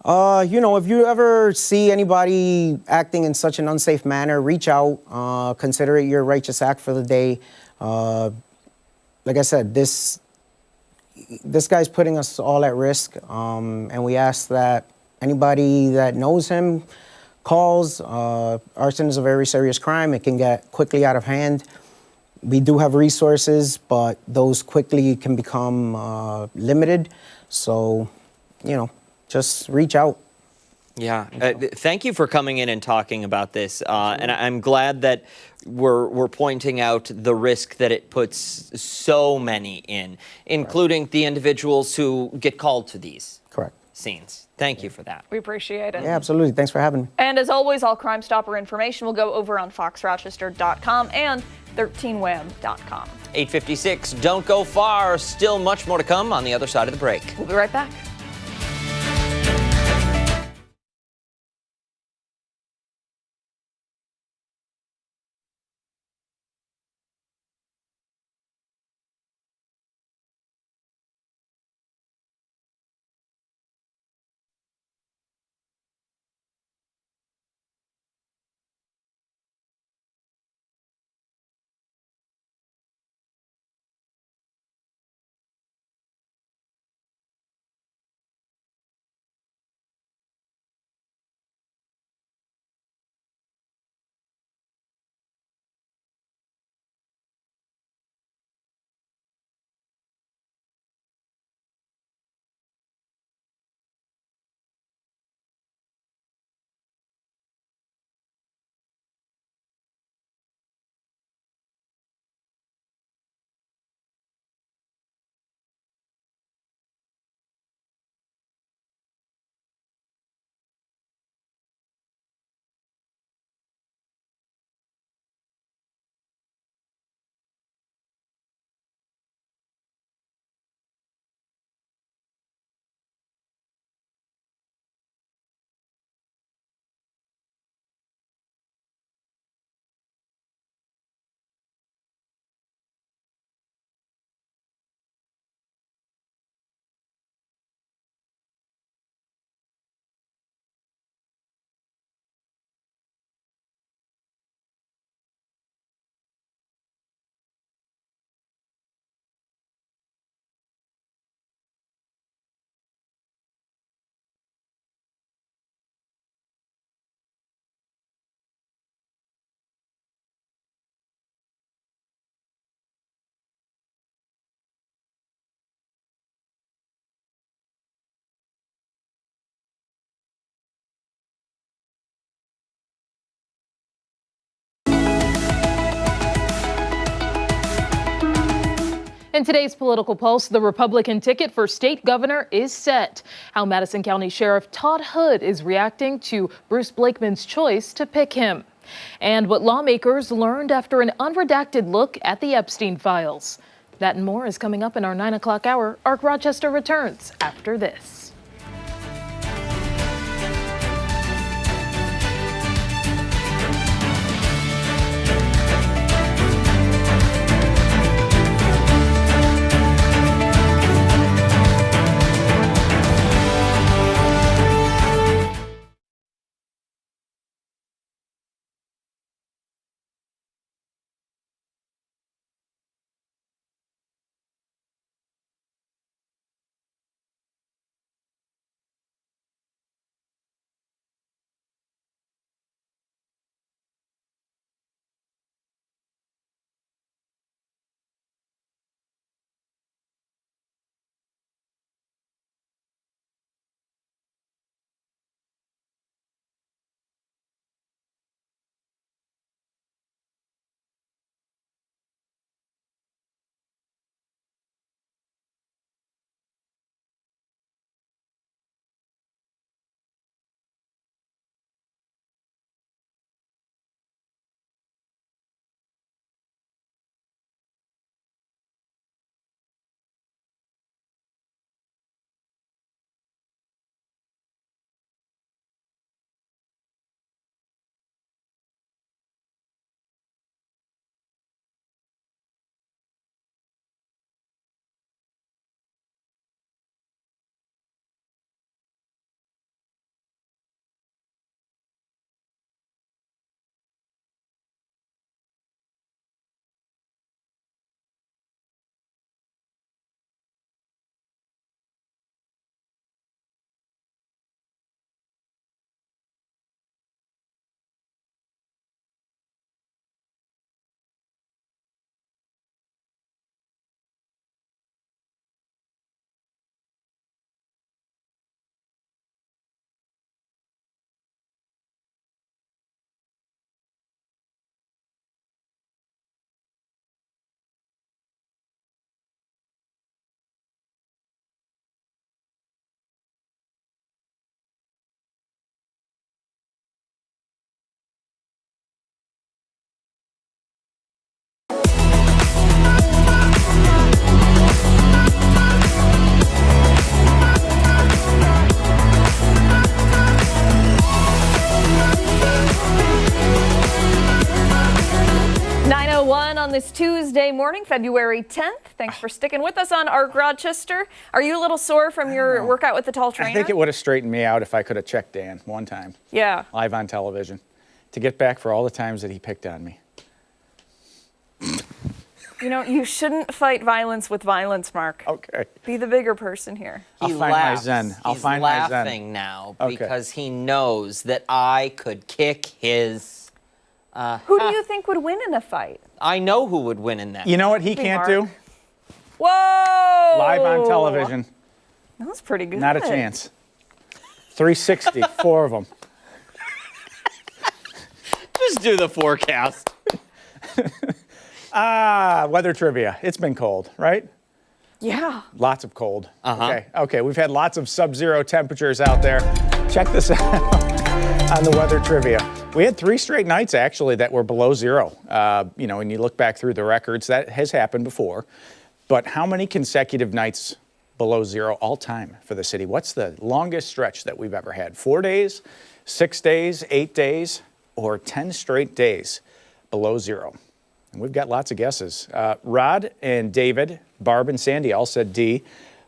You know, if you ever see anybody acting in such an unsafe manner, reach out, consider it your righteous act for the day. Like I said, this guy's putting us all at risk, and we ask that anybody that knows him calls. Arson is a very serious crime. It can get quickly out of hand. We do have resources, but those quickly can become limited. So, you know, just reach out.
Yeah, thank you for coming in and talking about this. And I'm glad that we're pointing out the risk that it puts so many in, including the individuals who get called to these scenes. Thank you for that.
We appreciate it.
Yeah, absolutely. Thanks for having me.
And as always, all Crime Stopper information will go over on foxrochester.com and 13web.com.
8:56, don't go far. Still much more to come on the other side of the break.
We'll be right back.
In today's Political Pulse, the Republican ticket for state governor is set. How Madison County Sheriff Todd Hood is reacting to Bruce Blakeman's choice to pick him. And what lawmakers learned after an unredacted look at the Epstein files. That and more is coming up in our 9 o'clock hour. Ark Rochester returns after this.
On this Tuesday morning, February 10th. Thanks for sticking with us on Ark Rochester. Are you a little sore from your workout with the tall trainer?
I think it would have straightened me out if I could have checked Dan one time.
Yeah.
Live on television. To get back for all the times that he picked on me.
You know, you shouldn't fight violence with violence, Mark.
Okay.
Be the bigger person here.
He
I'll find my
laughs.
zen. I'll
He's
find my zen.
laughing now
Okay.
because he knows that I could kick his...
Who do you think would win in a fight?
I know who would win in that.
You know what he
Be
can't
Mark.
do?
Whoa!
Live on television.
That was pretty good.
Not a chance. 360, 4 of them.
Just do the forecast.
Weather trivia. It's been cold, right?
Yeah.
Lots of cold. Okay, we've had lots of sub-zero temperatures out there. Check this out on the weather trivia. We had 3 straight nights, actually, that were below zero. You know, when you look back through the records, that has happened before. But how many consecutive nights below zero all time for the city? What's the longest stretch that we've ever had? 4 days, 6 days, 8 days, or 10 straight days below zero? And we've got lots of guesses. Rod and David, Barb and Sandy all said D.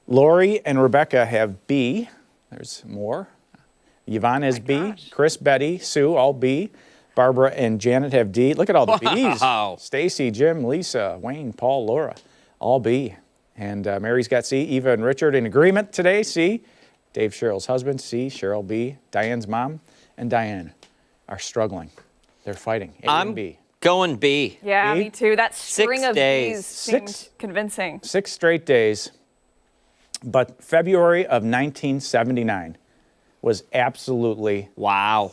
Lori and Rebecca have B. There's more. Yvonne has B. Chris, Betty, Sue, all B. Barbara and Janet have D. Look at all the B's. Stacy, Jim, Lisa, Wayne, Paul, Laura, all B. And Mary's got C. Eva and Richard in agreement today, C. Dave, Cheryl's husband, C. Cheryl, B. Diane's mom and Diane are struggling. They're fighting. A and B.
Going B.
Yeah,
B?
me too. That string
6
of
days.
B's seemed convincing.
6 straight days. But February of 1979 was absolutely
wow.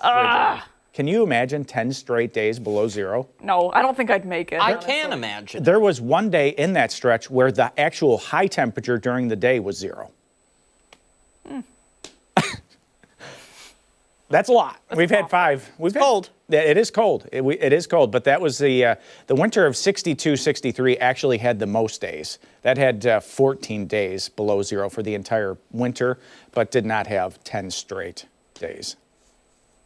Can you imagine 10 straight days below zero?
No, I don't think I'd make it.
I
honestly.
can imagine.
There was one day in that stretch where the actual high temperature during the day was zero. That's a lot. We've had 5. It's
cold.
It is cold. It is cold, but that was the winter of 62, 63 actually had the most days. That had 14 days below zero for the entire winter, but did not have 10 straight days.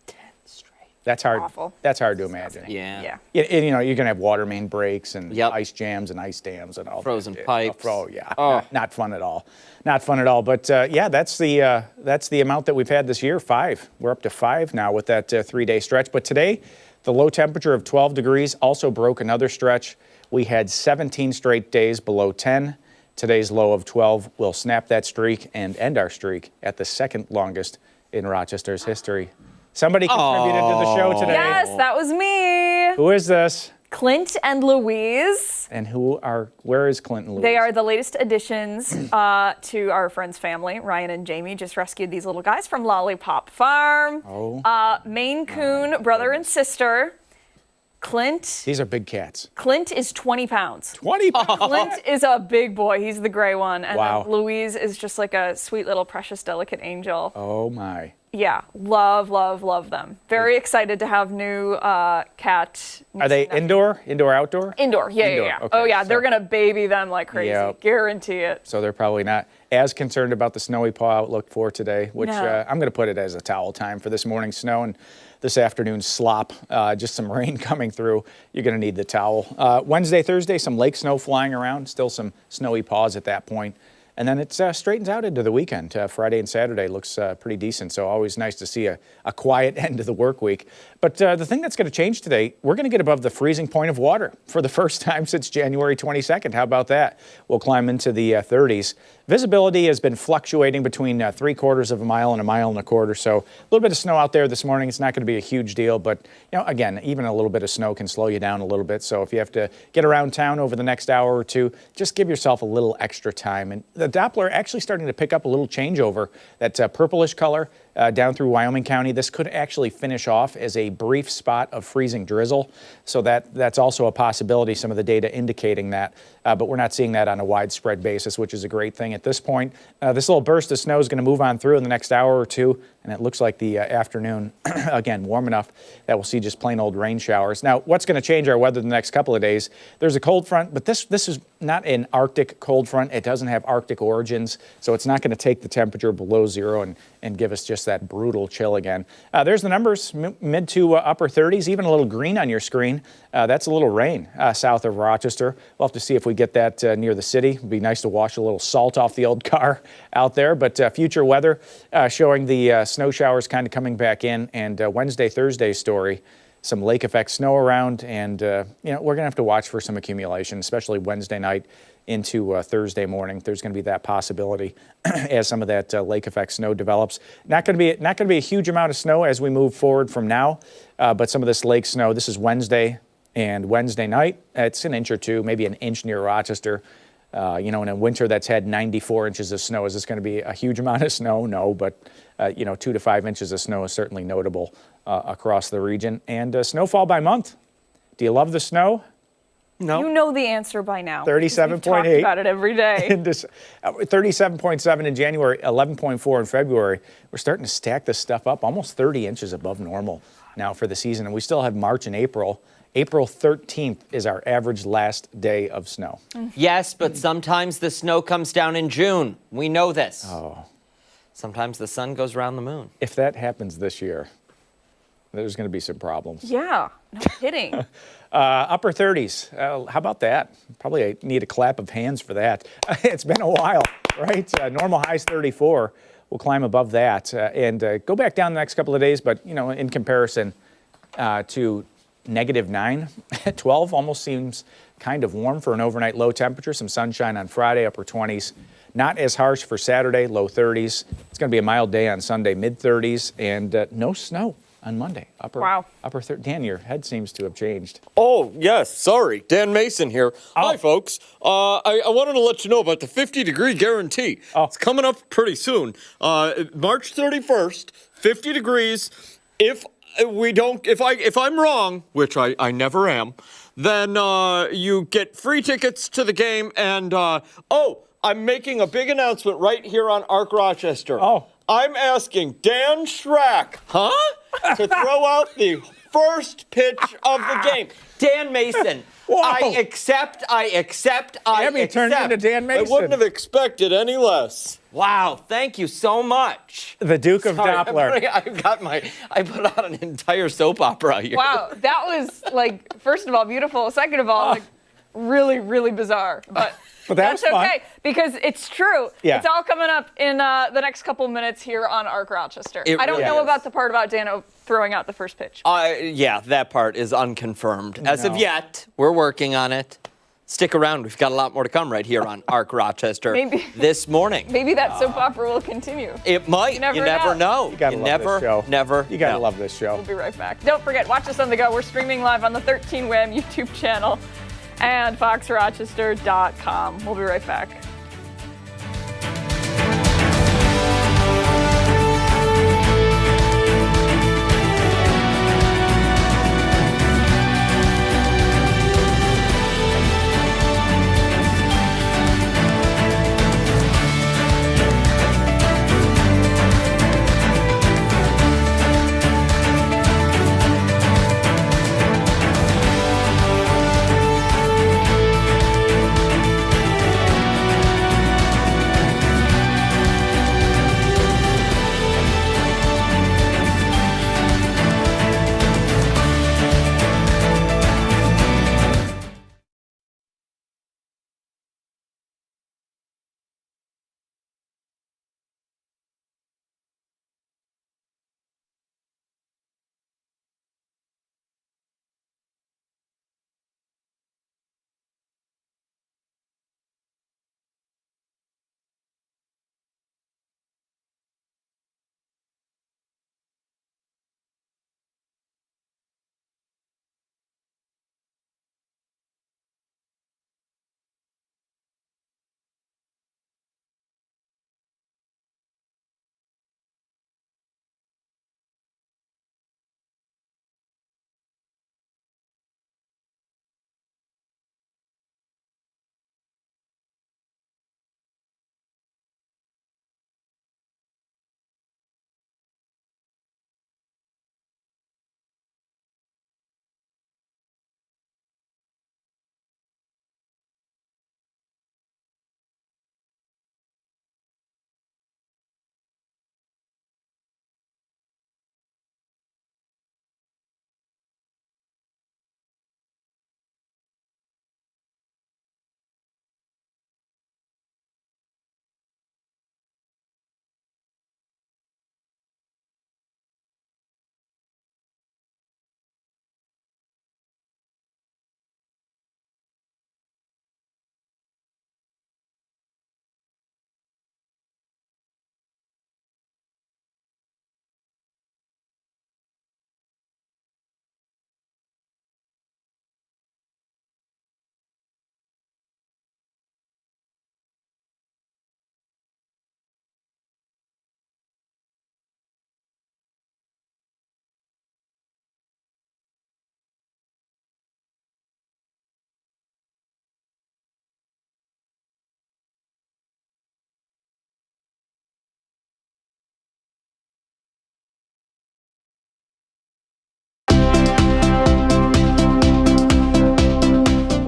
10 straight.
That's hard.
Awful.
That's hard to imagine.
Yeah.
Yeah.
And, you know, you're going to have water main breaks and ice jams and ice dams and all.
Frozen
that.
pipes.
Oh, yeah.
Oh.
Not fun at all. Not fun at all. But, yeah, that's the amount that we've had this year, 5. We're up to 5 now with that 3-day stretch. But today, the low temperature of 12 degrees also broke another stretch. We had 17 straight days below 10. Today's low of 12 will snap that streak and end our streak at the second longest in Rochester's history. Somebody contributed to the show today.
Yes, that was me.
Who is this?
Clint and Louise.
And where is Clint and Louise?
They are the latest additions to our friend's family. Ryan and Jamie just rescued these little guys from Lollipop Farm. Maine Coon, brother and sister. Clint.
These are big cats.
Clint is 20 pounds.
20 pounds?
Clint is a big boy. He's the gray one. And
Wow.
then Louise is just like a sweet little precious delicate angel.
Oh, my.
Yeah, love them. Very excited to have new cat.
Are they indoor, outdoor?
Indoor, yeah.
Okay,
Oh yeah,
so-
they're gonna baby them like crazy.
Yep.
Guarantee it.
So they're probably not as concerned about the snowy paw outlook for today, which
No.
I'm going to put it as a towel time for this morning's snow and this afternoon's slop. Just some rain coming through. You're going to need the towel. Wednesday, Thursday, some lake snow flying around. Still some snowy paws at that point. And then it straightens out into the weekend. Friday and Saturday looks pretty decent, so always nice to see a quiet end of the work week. But the thing that's going to change today, we're going to get above the freezing point of water for the first time since January 22nd. How about that? We'll climb into the 30s. Visibility has been fluctuating between 3/4 of a mile and 1.25 miles. So a little bit of snow out there this morning. It's not going to be a huge deal, but again, even a little bit of snow can slow you down a little bit. So if you have to get around town over the next hour or two, just give yourself a little extra time. And the Doppler actually starting to pick up a little changeover. That purplish color down through Wyoming County. This could actually finish off as a brief spot of freezing drizzle. So that's also a possibility, some of the data indicating that. But we're not seeing that on a widespread basis, which is a great thing at this point. This little burst of snow is going to move on through in the next hour or two. And it looks like the afternoon, again, warm enough that we'll see just plain old rain showers. Now, what's going to change our weather the next couple of days? There's a cold front, but this is not an Arctic cold front. It doesn't have Arctic origins, so it's not going to take the temperature below zero and give us just that brutal chill again. There's the numbers, mid to upper 30s, even a little green on your screen. That's a little rain south of Rochester. We'll have to see if we get that near the city. It'd be nice to wash a little salt off the old car out there, but future weather showing the snow showers kind of coming back in, and Wednesday, Thursday story, some lake effect snow around, and we're going to have to watch for some accumulation, especially Wednesday night into Thursday morning. There's going to be that possibility as some of that lake effect snow develops. Not going to be a huge amount of snow as we move forward from now, but some of this lake snow. This is Wednesday and Wednesday night. It's an inch or two, maybe an inch near Rochester. In a winter that's had 94 inches of snow, is this going to be a huge amount of snow? No, but 2 to 5 inches of snow is certainly notable across the region. And snowfall by month. Do you love the snow? No.
You know the answer by now.
37.8.
We've talked about it every day.
37.7 in January, 11.4 in February. We're starting to stack this stuff up, almost 30 inches above normal now for the season. And we still have March and April. April 13th is our average last day of snow.
Yes, but sometimes the snow comes down in June. We know this.
Oh.
Sometimes the sun goes around the moon.
If that happens this year, there's going to be some problems.
Yeah, no kidding.
Upper 30s. How about that? Probably I need a clap of hands for that. It's been a while, right? Normal highs 34. We'll climb above that and go back down the next couple of days. But, in comparison to -9, 12 almost seems kind of warm for an overnight low temperature. Some sunshine on Friday, upper 20s. Not as harsh for Saturday, low 30s. It's going to be a mild day on Sunday, mid 30s, and no snow on Monday. Upper 30s. Dan, your head seems to have changed.
Oh, yes. Sorry. Dan Mason here. Hi, folks. I wanted to let you know about the 50-degree guarantee. It's coming up pretty soon. March 31st, 50 degrees. If we don't. If I'm wrong, which I never am, then you get free tickets to the game. And I'm making a big announcement right here on Arc Rochester.
Oh.
I'm asking Dan Schrack, to throw out the first pitch of the game.
Dan Mason.
Whoa.
I accept.
Abby turned into Dan Mason.
I wouldn't have expected any less.
Wow, thank you so much.
The Duke of
Sorry,
Doppler.
I put out an entire soap opera here.
Wow, that was like, first of all, beautiful. Second of all, like, really, really bizarre. But
that's
okay,
fun.
because it's true.
Yeah.
It's all coming up in the next couple minutes here on Arc Rochester.
It
I don't
really
know
is.
about the part about Dano throwing out the first pitch.
Yeah, that part is unconfirmed. As of
No.
yet, we're working on it. Stick around. We've got a lot more to come right here on Arc Rochester
Maybe.
this morning.
Maybe that soap opera will continue.
It might.
You never
know.
You gotta love
never,
this show.
never
You gotta
know.
love this show.
We'll be right back. Don't forget, watch us on the go. We're streaming live on the 13 WHAM YouTube channel and foxrochester.com. We'll be right back.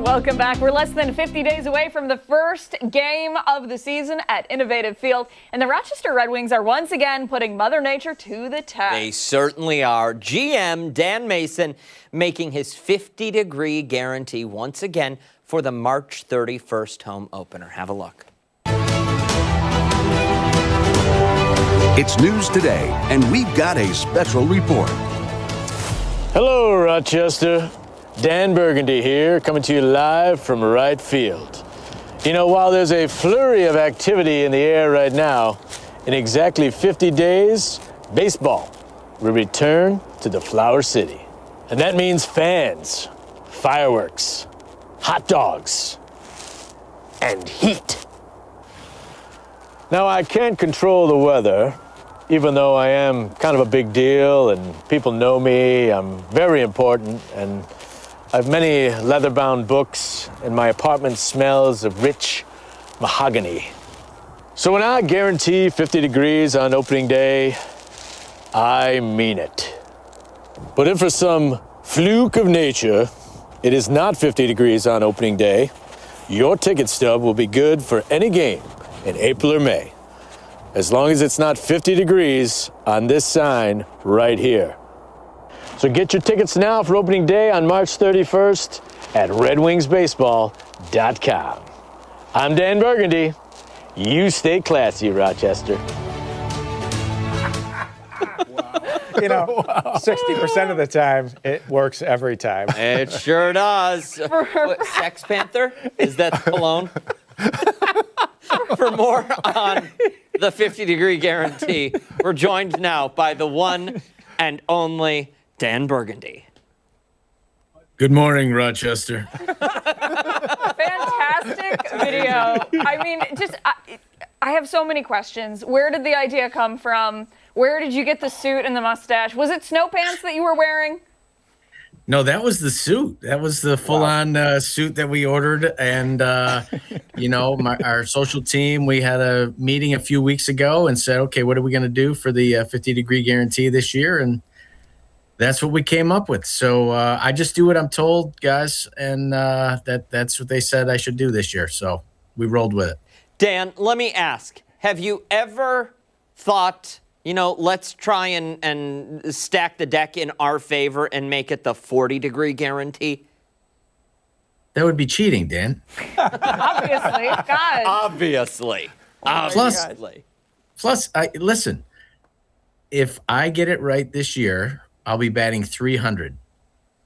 Welcome back. We're less than 50 days away from the first game of the season at Innovative Field, and the Rochester Red Wings are once again putting Mother Nature to the test.
They certainly are. GM Dan Mason making his 50-degree guarantee once again for the March 31st home opener. Have a look.
It's news today, and we've got a special report.
Hello, Rochester. Dan Burgundy here, coming to you live from right field. You know, while there's a flurry of activity in the air right now, in exactly 50 days, baseball will return to the Flower City. And that means fans, fireworks, hot dogs, and heat. Now, I can't control the weather, even though I am kind of a big deal and people know me, I'm very important, and I have many leather-bound books, and my apartment smells of rich mahogany. So when I guarantee 50 degrees on opening day, I mean it. But if for some fluke of nature, it is not 50 degrees on opening day, your ticket stub will be good for any game in April or May, as long as it's not 50 degrees on this sign right here. So get your tickets now for opening day on March 31st at redwingsbaseball.com. I'm Dan Burgundy. You stay classy, Rochester.
You know, 60% of the time, it works every time.
It sure does. What, Sex Panther? Is that the cologne? For more on the 50-degree guarantee, we're joined now by the one and only Dan Burgundy.
Good morning, Rochester.
Fantastic video. I mean, I have so many questions. Where did the idea come from? Where did you get the suit and the mustache? Was it snow pants that you were wearing?
No, that was the suit. That was the full-on suit that we ordered. And, you know, our social team, we had a meeting a few weeks ago and said, okay, what are we going to do for the 50-degree guarantee this year? And that's what we came up with. So I just do what I'm told, guys. And that's what they said I should do this year. So we rolled with it.
Dan, let me ask, have you ever thought, you know, let's try and stack the deck in our favor and make it the 40-degree guarantee?
That would be cheating, Dan.
Obviously. God.
Obviously.
Plus, listen, if I get it right this year, I'll be batting 300.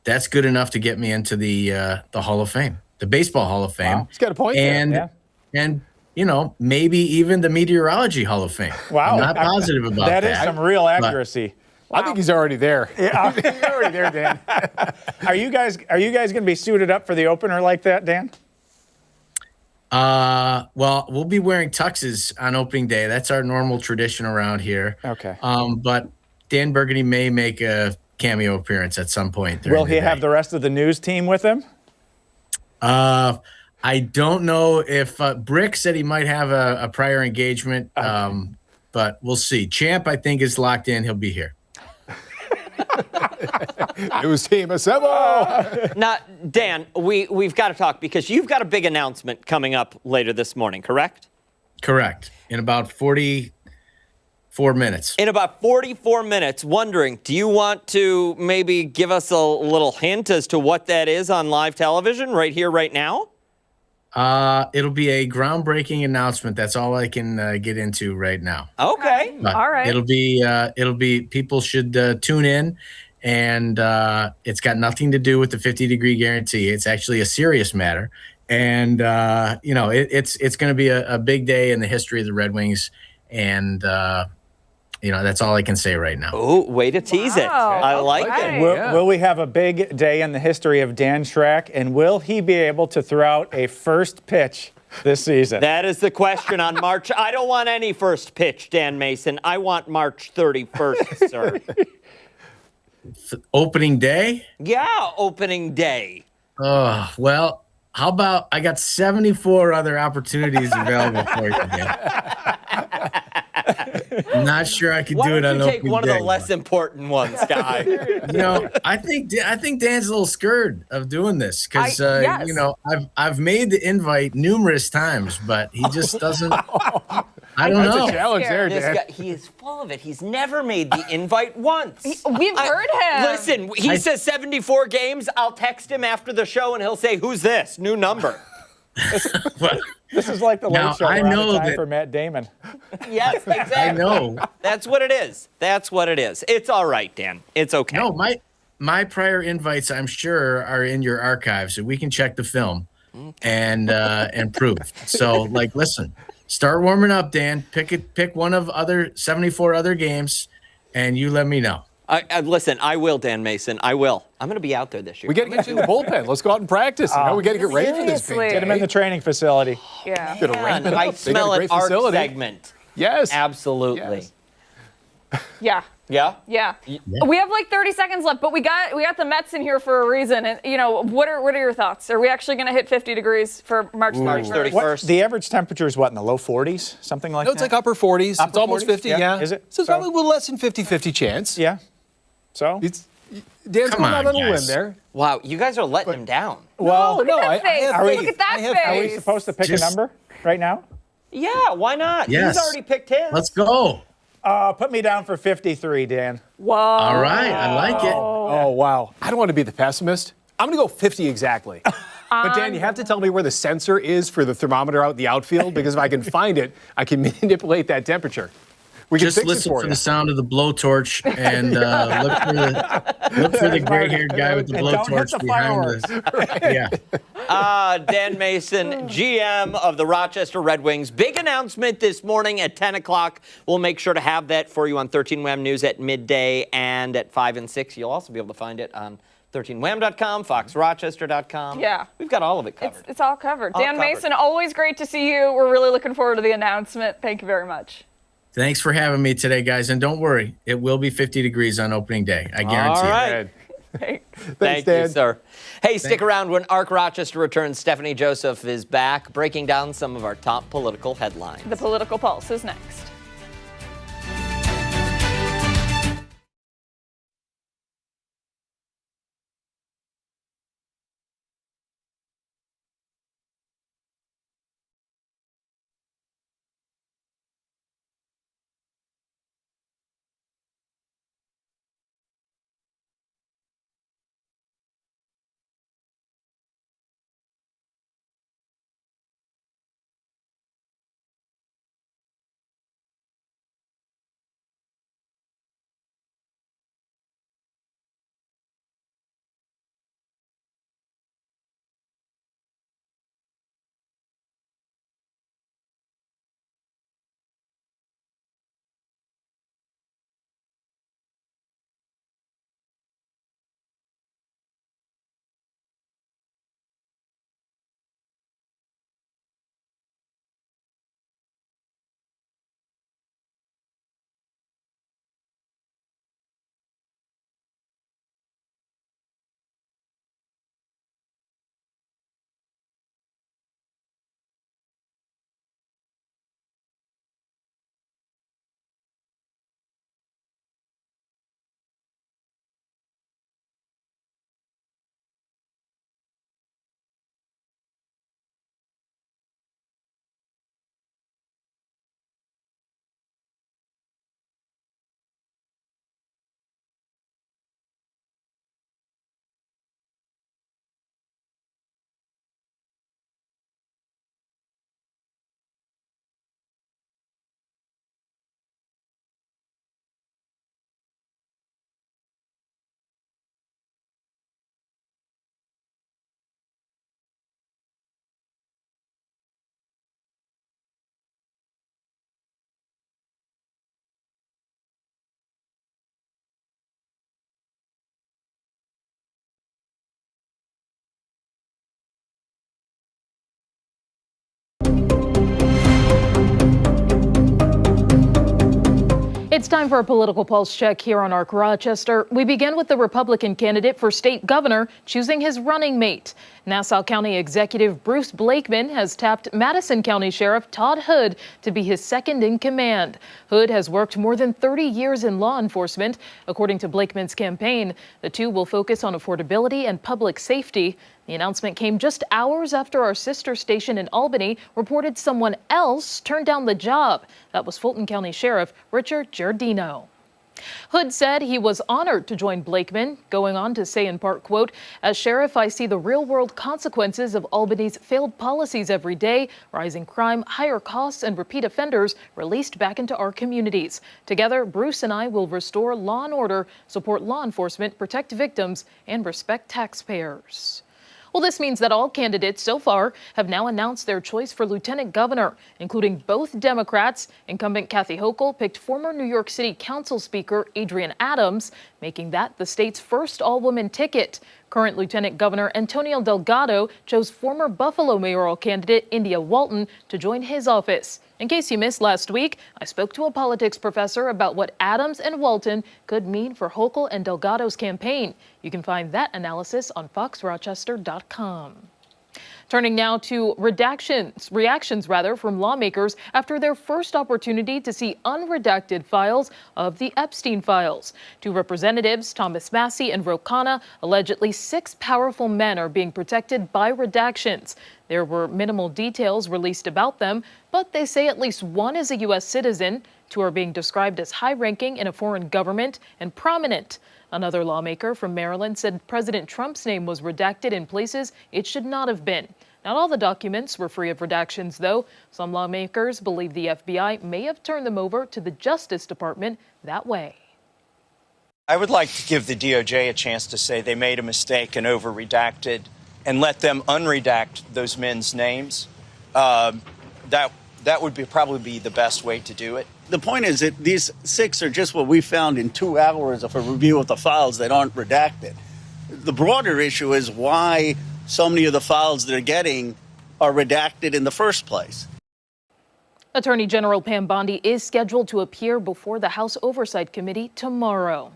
That's good enough to get me into the Hall of Fame, the Baseball Hall of Fame.
Wow. He's got a point there.
And you know, maybe even the Meteorology Hall of Fame.
Wow.
I'm not positive about that.
That is some real accuracy.
I think he's already there.
Yeah, he's already there, Dan. Are you guys going to be suited up for the opener like that, Dan?
Well, we'll be wearing tuxes on opening day. That's our normal tradition around here.
Okay.
But Dan Burgundy may make a cameo appearance at some point.
Will he have the rest of the news team with him?
I don't know if Brick said he might have a prior engagement, but we'll see. Champ, I think, is locked in. He'll be here.
It was Team Assemble.
Now, Dan, we've got to talk because you've got a big announcement coming up later this morning, correct?
Correct. In about 44 minutes.
In about 44 minutes, wondering, do you want to maybe give us a little hint as to what that is on live television right here, right now?
It'll be a groundbreaking announcement. That's all I can get into right now.
Okay.
But
all right.
It'll be people should tune in, and it's got nothing to do with the 50-degree guarantee. It's actually a serious matter. And, you know, it's going to be a big day in the history of the Red Wings. And, you know, that's all I can say right now.
Oh, way to tease it. I like it.
Will we have a big day in the history of Dan Schrack, and will he be able to throw out a first pitch this season?
That is the question on March. I don't want any first pitch, Dan Mason. I want March 31st, sir.
Opening day?
Yeah, opening day.
Oh, well, how about I got 74 other opportunities available for you, Dan. I'm not sure I could do it on opening day.
Why don't you take one of the less important ones, Guy?
You know, I think Dan's a little scared of doing this because
yes.
you know, I've made the invite numerous times, but he just doesn't. I don't know.
That's a challenge there,
This
Dan.
guy, he is full of it. He's never made the invite once.
We've heard him.
Listen, he says 74 games. I'll text him after the show, and he'll say, "Who's this? New number."
This is like the
Now,
late show
I
around
know
the time
that-
for Matt Damon.
Yes, exactly.
I know.
That's what it is. That's what it is. It's all right, Dan. It's okay.
No, my prior invites, I'm sure, are in your archives, so we can check the film and prove. So, like, listen, start warming up, Dan. Pick one of 74 other games, and you let me know.
Listen, I will, Dan Mason. I will. I'm going to be out there this year.
We got to get you in the bullpen. Let's go out and practice. You know, we got to get ready for this big
Seriously.
day.
Get him in the training facility.
Yeah.
Gotta ramp it up.
I
They got a
smell an
great
art
facility.
segment.
Yes.
Absolutely.
Yes.
Yeah.
Yeah?
Yeah. We have like 30 seconds left, but we got the Mets in here for a reason. And what are your thoughts? Are we actually going to hit 50 degrees for March 31st?
The average temperature is what, in the low 40s? Something like
No,
that?
it's like upper 40s.
Upper
It's almost
40s?
50, yeah.
Is it?
So it's probably a little less than 50-50 chance.
Yeah. So?
Dan's
Come
going out
on,
on a limb
guys.
there.
Wow, you guys are letting him down.
Well,
Look at that face.
Are we,
Look at that face.
Are we supposed to pick a number right now?
Yeah, why not?
Yes.
He's already picked his.
Let's go.
Put me down for 53, Dan.
Whoa.
All right, I like it.
Oh, wow. I don't want to be the pessimist. I'm going to go 50 exactly. But Dan, you have to tell me where the sensor is for the thermometer out in the outfield, because if I can find it, I can manipulate that temperature. We can
Just
fix
listen
it for
for
you.
the sound of the blowtorch and look for the gray-haired guy with the blowtorch behind the. Yeah.
Dan Mason, GM of the Rochester Red Wings. Big announcement this morning at 10 o'clock. We'll make sure to have that for you on 13WHAM News at midday and at 5 and 6. You'll also be able to find it on 13wham.com, foxrochester.com.
Yeah.
We've got all of it covered.
It's all covered.
All
Dan
covered.
Mason, always great to see you. We're really looking forward to the announcement. Thank you very much.
Thanks for having me today, guys. And don't worry, it will be 50 degrees on opening day. I guarantee
All right.
Thanks.
Thank you, sir. Hey, stick around when Arc Rochester returns. Stephanie Joseph is back, breaking down some of our top political headlines.
The Political Pulse is next.
It's time for a political pulse check here on Arc Rochester. We begin with the Republican candidate for state governor choosing his running mate. Nassau County Executive Bruce Blakeman has tapped Madison County Sheriff Todd Hood to be his second in command. Hood has worked more than 30 years in law enforcement. According to Blakeman's campaign, the two will focus on affordability and public safety. The announcement came just hours after our sister station in Albany reported someone else turned down the job. That was Fulton County Sheriff Richard Giardino. Hood said he was honored to join Blakeman, going on to say in part, quote, "As sheriff, I see the real-world consequences of Albany's failed policies every day, rising crime, higher costs, and repeat offenders released back into our communities. Together, Bruce and I will restore law and order, support law enforcement, protect victims, and respect taxpayers." Well, this means that all candidates so far have now announced their choice for lieutenant governor, including both Democrats. Incumbent Kathy Hochul picked former New York City Council Speaker Adrienne Adams, making that the state's first all-woman ticket. Current Lieutenant Governor Antonio Delgado chose former Buffalo mayoral candidate India Walton to join his office. In case you missed last week, I spoke to a politics professor about what Adams and Walton could mean for Hochul and Delgado's campaign. You can find that analysis on foxrochester.com. Turning now to reactions from lawmakers after their first opportunity to see unredacted files of the Epstein files. Two representatives, Thomas Massey and Ro Khanna, allegedly 6 powerful men are being protected by redactions. There were minimal details released about them, but they say at least one is a U.S. citizen. 2 are being described as high-ranking in a foreign government and prominent. Another lawmaker from Maryland said President Trump's name was redacted in places it should not have been. Not all the documents were free of redactions, though. Some lawmakers believe the FBI may have turned them over to the Justice Department that way.
I would like to give the DOJ a chance to say they made a mistake and over-redacted and let them unredact those men's names. That would probably be the best way to do it.
The point is that these 6 are just what we found in 2 hours of a review of the files that aren't redacted. The broader issue is why so many of the files they're getting are redacted in the first place.
Attorney General Pam Bondi is scheduled to appear before the House Oversight Committee tomorrow.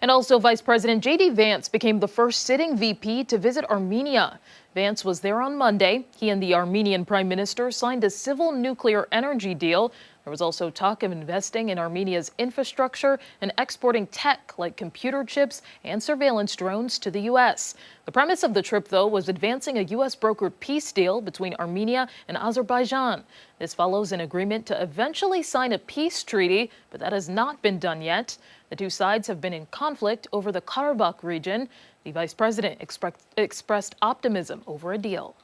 And also, Vice President J.D. Vance became the first sitting VP to visit Armenia. Vance was there on Monday. He and the Armenian Prime Minister signed a civil nuclear energy deal. There was also talk of investing in Armenia's infrastructure and exporting tech like computer chips and surveillance drones to the U.S. The premise of the trip, though, was advancing a U.S.-brokered peace deal between Armenia and Azerbaijan. This follows an agreement to eventually sign a peace treaty, but that has not been done yet. The 2 sides have been in conflict over the Karabakh region. The vice president expressed optimism over a deal.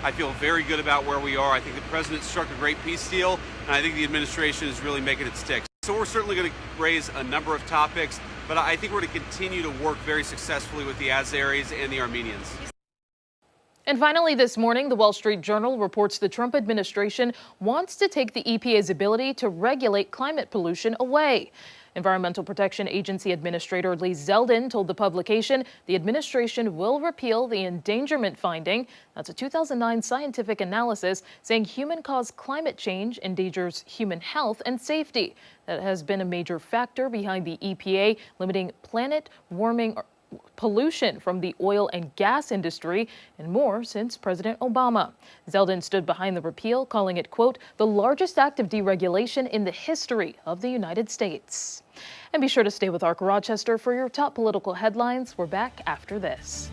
I feel very good about where we are. I think the president struck a great peace deal, and I think the administration is really making it stick. So we're certainly going to raise a number of topics, but I think we're going to continue to work very successfully with the Azeris and the Armenians.
And finally this morning, the Wall Street Journal reports the Trump administration wants to take the EPA's ability to regulate climate pollution away. Environmental Protection Agency Administrator Lee Zeldin told the publication the administration will repeal the endangerment finding. That's a 2009 scientific analysis saying human-caused climate change endangers human health and safety. That has been a major factor behind the EPA limiting planet-warming pollution from the oil and gas industry and more since President Obama. Zeldin stood behind the repeal, calling it, quote, the largest act of deregulation in the history of the United States. And be sure to stay with Arc Rochester for your top political headlines. We're back after this.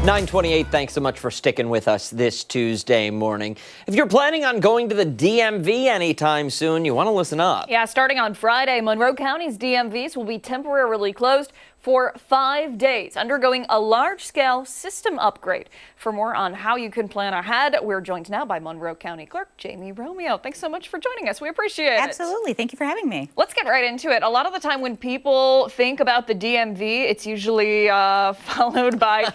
9:28, thanks so much for sticking with us this Tuesday morning. If you're planning on going to the DMV anytime soon, you want to listen up.
Yeah, starting on Friday, Monroe County's DMVs will be temporarily closed for 5 days, undergoing a large-scale system upgrade. For more on how you can plan ahead, we're joined now by Monroe County Clerk Jamie Romeo. Thanks so much for joining us. We appreciate it.
Absolutely. Thank you for having me.
Let's get right into it. A lot of the time when people think about the DMV, it's usually followed by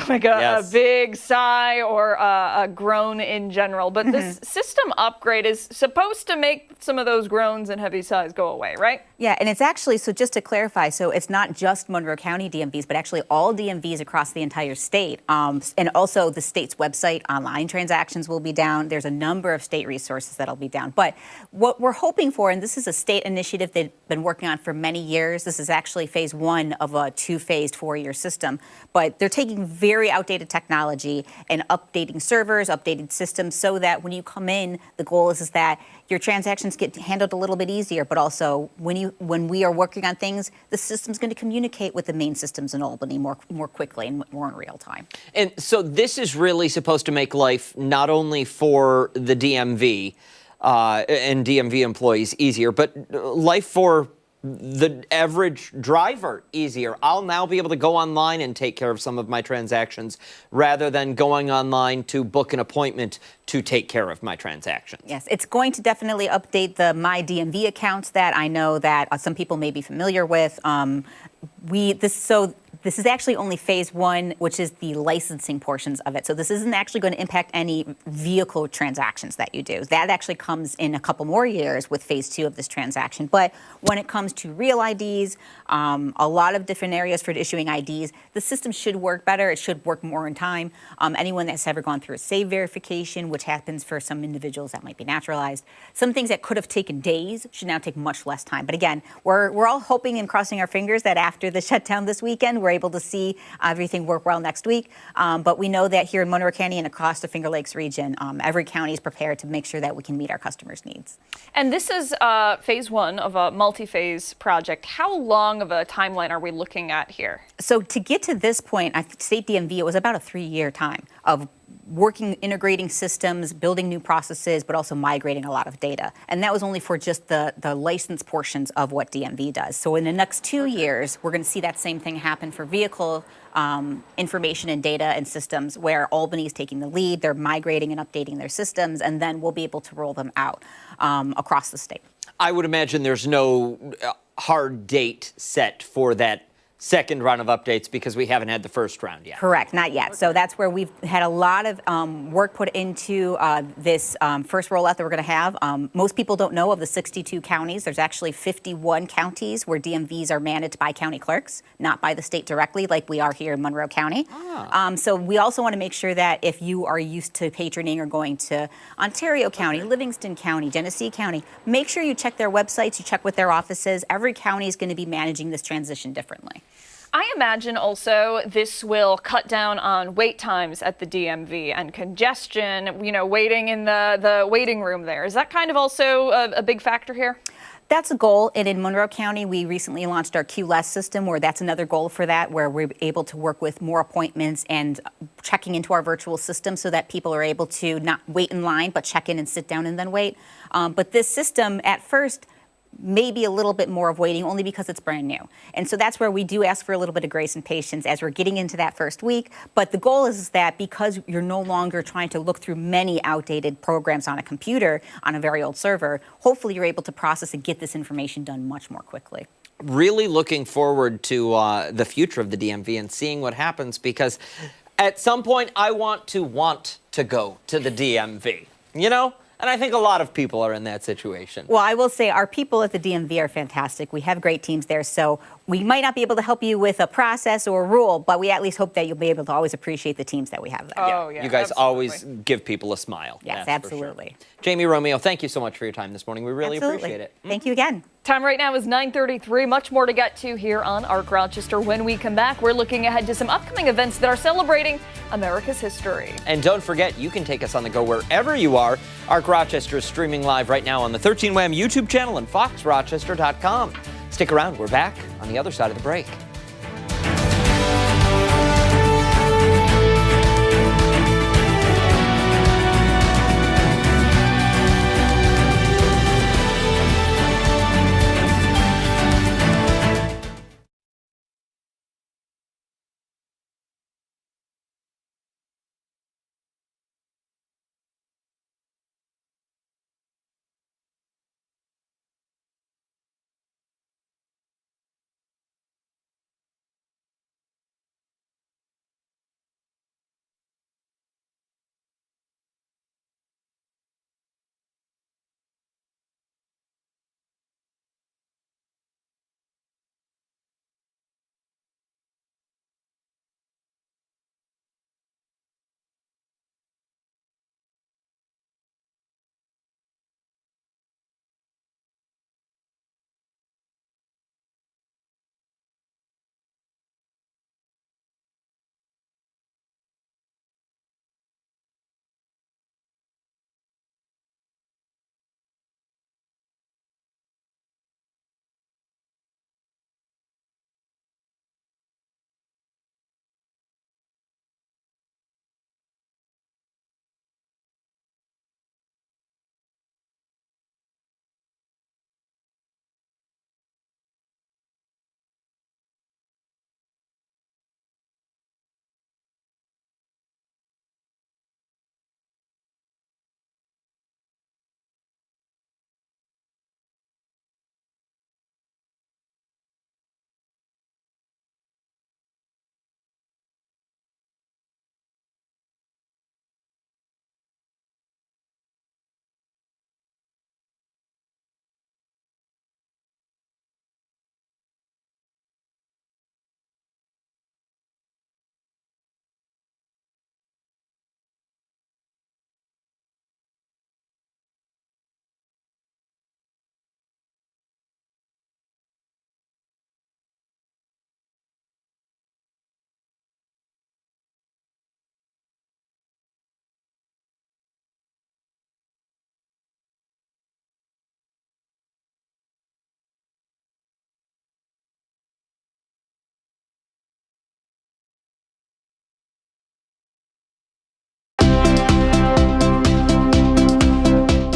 like a big sigh or a groan in general. But this system upgrade is supposed to make some of those groans and heavy sighs go away, right?
Yeah, and it's actually, so just to clarify, so it's not just Monroe County DMVs, but actually all DMVs across the entire state. And also the state's website, online transactions will be down. There's a number of state resources that'll be down. But what we're hoping for, and this is a state initiative they've been working on for many years. This is actually phase one of a two-phased 4-year system. But they're taking very outdated technology and updating servers, updated systems, so that when you come in, the goal is that your transactions get handled a little bit easier, but also when we are working on things, the system's going to communicate with the main systems in Albany more quickly and more in real time.
And so this is really supposed to make life not only for the DMV and DMV employees easier, but life for the average driver easier. I'll now be able to go online and take care of some of my transactions rather than going online to book an appointment to take care of my transactions.
Yes, it's going to definitely update the My DMV accounts that I know that some people may be familiar with. This is actually only phase one, which is the licensing portions of it. So this isn't actually going to impact any vehicle transactions that you do. That actually comes in a couple more years with phase two of this transaction. But when it comes to real IDs, a lot of different areas for issuing IDs, the system should work better. It should work more in time. Anyone that's ever gone through a save verification, which happens for some individuals that might be naturalized, some things that could have taken days should now take much less time. But again, we're all hoping and crossing our fingers that after the shutdown this weekend, we're able to see everything work well next week. But we know that here in Monroe County and across the Finger Lakes region, every county is prepared to make sure that we can meet our customers' needs.
And this is phase one of a multi-phase project. How long of a timeline are we looking at here?
So to get to this point, State DMV, it was about a 3-year time of working, integrating systems, building new processes, but also migrating a lot of data. And that was only for just the license portions of what DMV does. So in the next 2 years, we're going to see that same thing happen for vehicle information and data and systems, where Albany is taking the lead. They're migrating and updating their systems, and then we'll be able to roll them out across the state.
I would imagine there's no hard date set for that second round of updates because we haven't had the first round yet.
Correct, not yet. So that's where we've had a lot of work put into this first rollout that we're going to have. Most people don't know of the 62 counties. There's actually 51 counties where DMVs are managed by county clerks, not by the state directly like we are here in Monroe County. So we also want to make sure that if you are used to patroning or going to Ontario County, Livingston County, Genesee County, make sure you check their websites, you check with their offices. Every county is going to be managing this transition differently.
I imagine also this will cut down on wait times at the DMV and congestion, waiting in the waiting room there. Is that kind of also a big factor here?
That's a goal. And in Monroe County, we recently launched our Q-Less system, where that's another goal for that, where we're able to work with more appointments and checking into our virtual system so that people are able to not wait in line, but check in and sit down and then wait. But this system, at first, maybe a little bit more of waiting, only because it's brand new. And so that's where we do ask for a little bit of grace and patience as we're getting into that first week. But the goal is that because you're no longer trying to look through many outdated programs on a computer, on a very old server, hopefully you're able to process and get this information done much more quickly.
Really looking forward to the future of the DMV and seeing what happens, because at some point I want to go to the DMV, And I think a lot of people are in that situation.
Well, I will say our people at the DMV are fantastic. We have great teams there. So we might not be able to help you with a process or a rule, but we at least hope that you'll be able to always appreciate the teams that we have there.
Oh, yeah.
You guys always give people a smile.
Yes, absolutely.
Sure. Jamie Romeo, thank you so much for your time this morning. We really appreciate it.
Thank you again.
Time right now is 9:33. Much more to get to here on ARC Rochester. When we come back, we're looking ahead to some upcoming events that are celebrating America's history.
And don't forget, you can take us on the go wherever you are. ARC Rochester is streaming live right now on the 13 WHAM YouTube channel and foxrochester.com. Stick around. We're back on the other side of the break.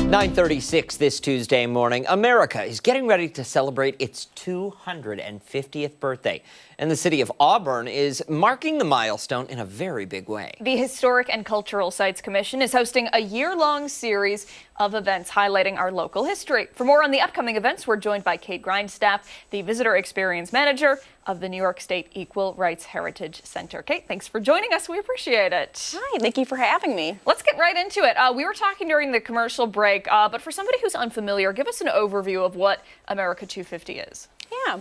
9:36 this Tuesday morning. America is getting ready to celebrate its 250th birthday, and the city of Auburn is marking the milestone in a very big way.
The Historic and Cultural Sites Commission is hosting a year-long series of events highlighting our local history. For more on the upcoming events, we're joined by Kate Grindstaff, the Visitor Experience Manager of the New York State Equal Rights Heritage Center. Kate, thanks for joining us. We appreciate it.
Hi, thank you for having me.
Let's get right into it. We were talking during the commercial break, but for somebody who's unfamiliar, give us an overview of what America 250 is.
Yeah,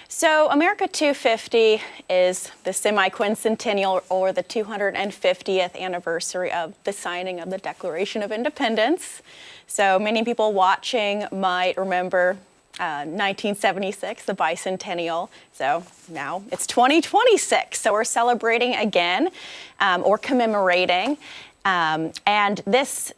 so America 250 is the semi-quincentennial or the 250th anniversary of the signing of the Declaration of Independence. So many people watching might remember 1976, the bicentennial. So now it's 2026. So we're celebrating again or commemorating. And this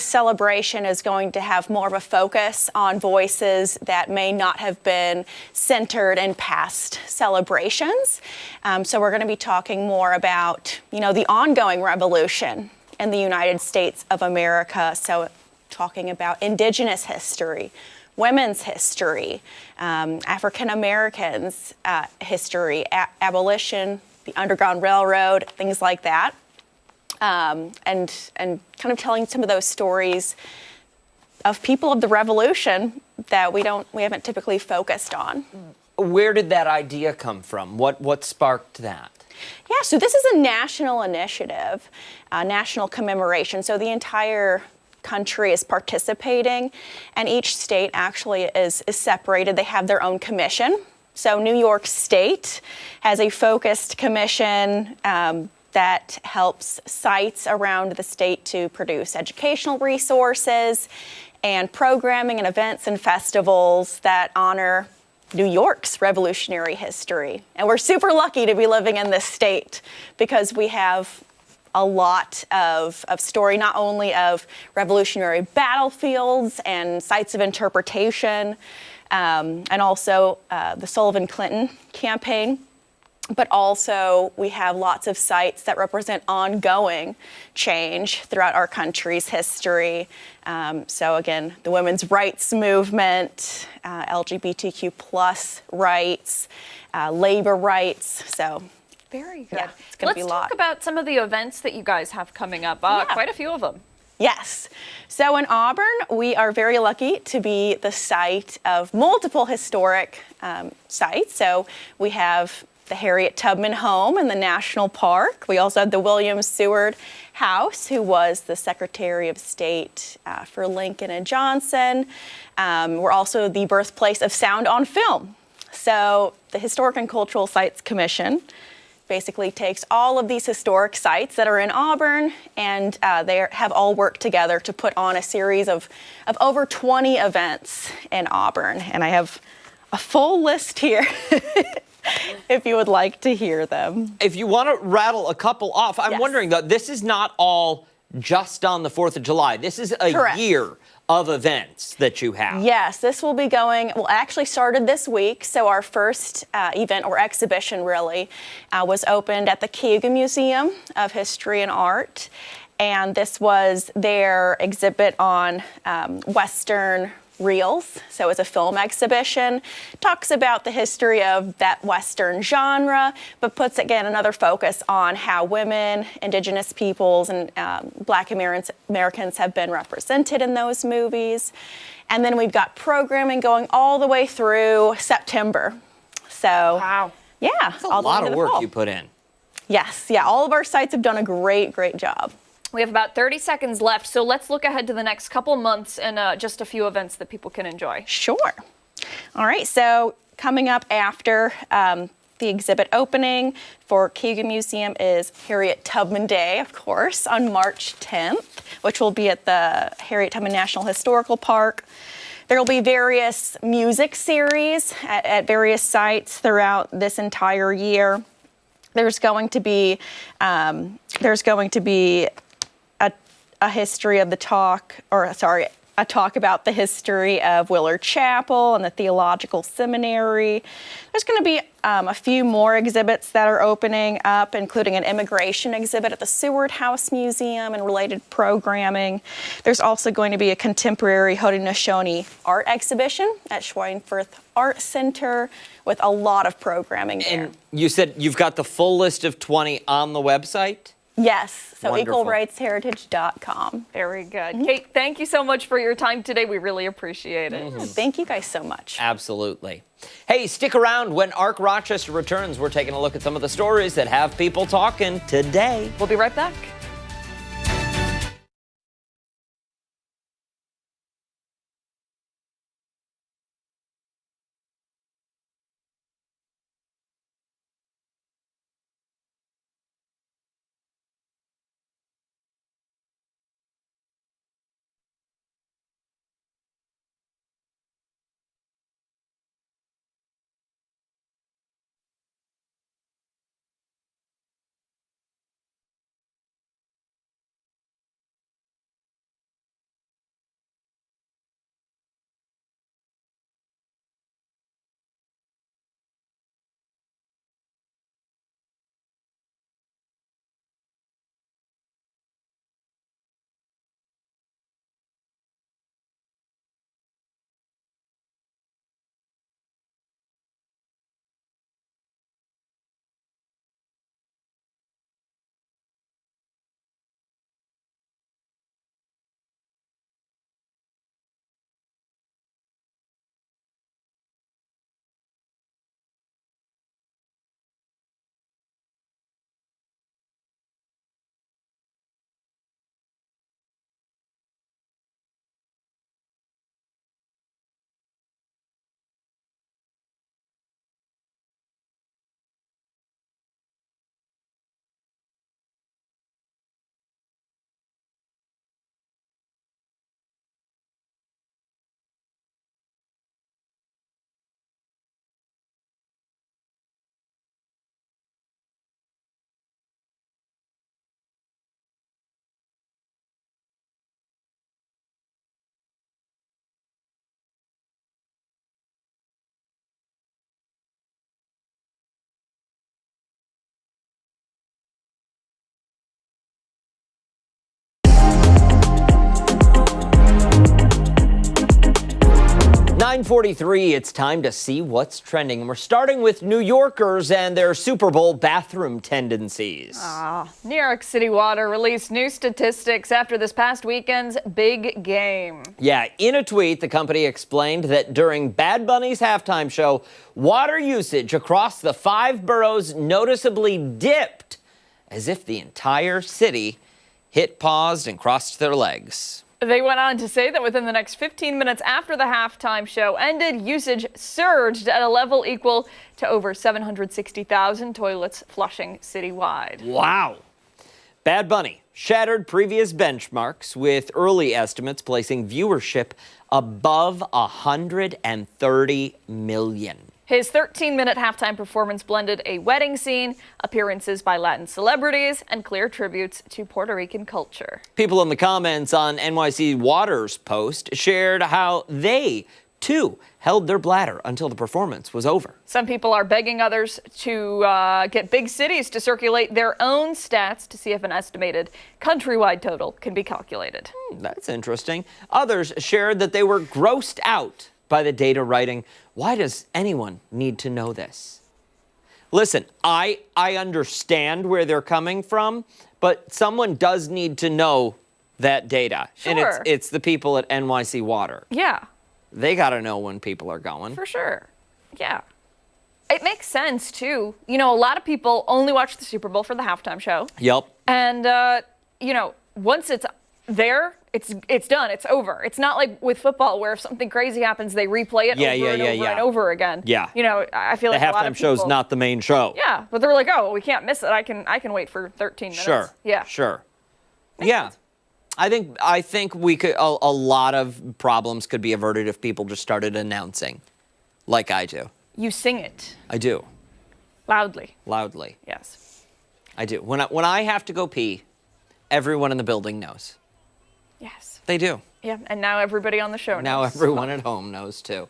celebration is going to have more of a focus on voices that may not have been centered in past celebrations. So we're going to be talking more about, the ongoing revolution in the United States of America. So talking about indigenous history, women's history, African Americans' history, abolition, the Underground Railroad, things like that. And kind of telling some of those stories of people of the revolution that we haven't typically focused on.
Where did that idea come from? What sparked that?
Yeah, so this is a national initiative, national commemoration. So the entire country is participating, and each state actually is separated. They have their own commission. So New York State has a focused commission that helps sites around the state to produce educational resources and programming and events and festivals that honor New York's revolutionary history. And we're super lucky to be living in this state because we have a lot of story, not only of revolutionary battlefields and sites of interpretation, and also the Sullivan Clinton campaign, but also we have lots of sites that represent ongoing change throughout our country's history. So again, the women's rights movement, LGBTQ plus rights, labor rights. So
very good.
Yeah, it's going to be a lot.
Let's talk about some of the events that you guys have coming up. Quite a few of them.
Yes. So in Auburn, we are very lucky to be the site of multiple historic sites. So we have the Harriet Tubman home in the National Park. We also have the William Seward House, who was the Secretary of State for Lincoln and Johnson. We're also the birthplace of sound on film. So the Historic and Cultural Sites Commission basically takes all of these historic sites that are in Auburn, and they have all worked together to put on a series of over 20 events in Auburn. And I have a full list here if you would like to hear them.
If you want to rattle a couple off, I'm wondering, though, this is not all just on the 4th of July. This is a year of events that you have.
Yes, this will be going, well, actually started this week. So our first event or exhibition really was opened at the Cayuga Museum of History and Art. And this was their exhibit on Western reels. So it's a film exhibition, talks about the history of that Western genre, but puts again another focus on how women, indigenous peoples, and Black Americans have been represented in those movies. And then we've got programming going all the way through September. So
wow,
yeah,
that's a lot of work you put in.
Yes, yeah, all of our sites have done a great job.
We have about 30 seconds left, so let's look ahead to the next couple months and just a few events that people can enjoy.
Sure. All right, so coming up after the exhibit opening for Cayuga Museum is Harriet Tubman Day, of course, on March 10th, which will be at the Harriet Tubman National Historical Park. There will be various music series at various sites throughout this entire year. There's going to be a history of the talk, a talk about the history of Willard Chapel and the Theological Seminary. There's going to be a few more exhibits that are opening up, including an immigration exhibit at the Seward House Museum and related programming. There's also going to be a contemporary Haudenosaunee art exhibition at Schweinfurth Art Center with a lot of programming there.
And you said you've got the full list of 20 on the website?
Yes, so
Wonderful.
equalrightsheritage.com.
Very good. Kate, thank you so much for your time today. We really appreciate it.
Thank you guys so much.
Absolutely. Hey, stick around. When Arc Rochester returns, we're taking a look at some of the stories that have people talking today.
We'll be right back.
.43, it's time to see what's trending. And we're starting with New Yorkers and their Super Bowl bathroom tendencies.
New York City Water released new statistics after this past weekend's big game.
Yeah, in a tweet, the company explained that during Bad Bunny's halftime show, water usage across the 5 boroughs noticeably dipped, as if the entire city hit pause and crossed their legs.
They went on to say that within the next 15 minutes after the halftime show ended, usage surged at a level equal to over 760,000 toilets flushing citywide.
Wow. Bad Bunny shattered previous benchmarks, with early estimates placing viewership above 130 million.
His 13-minute halftime performance blended a wedding scene, appearances by Latin celebrities, and clear tributes to Puerto Rican culture.
People in the comments on NYC Water's post shared how they, too, held their bladder until the performance was over.
Some people are begging others to get big cities to circulate their own stats to see if an estimated countrywide total can be calculated.
That's interesting. Others shared that they were grossed out by the data, writing, "Why does anyone need to know this?" Listen, I understand where they're coming from, but someone does need to know that data.
Sure.
And it's the people at NYC Water.
Yeah.
They got to know when people are going.
For sure. Yeah. It makes sense, too. You know, a lot of people only watch the Super Bowl for the halftime show.
Yep.
And, you know, once it's there, it's done. It's over. It's not like with football where if something crazy happens, they replay it over and over again.
Yeah.
You know, I feel like
the
a lot of
halftime
people,
show's not the main show.
Yeah, but they're like, oh, we can't miss it. I can wait for 13 minutes.
Sure.
Yeah.
Sure. Yeah. I think we could a lot of problems could be averted if people just started announcing, like I do.
You sing it
I do.
loudly.
Loudly.
Yes.
I do. When I have to go pee, everyone in the building knows.
Yes.
They do.
Yeah, and now everybody on the show knows.
Now everyone at home knows too.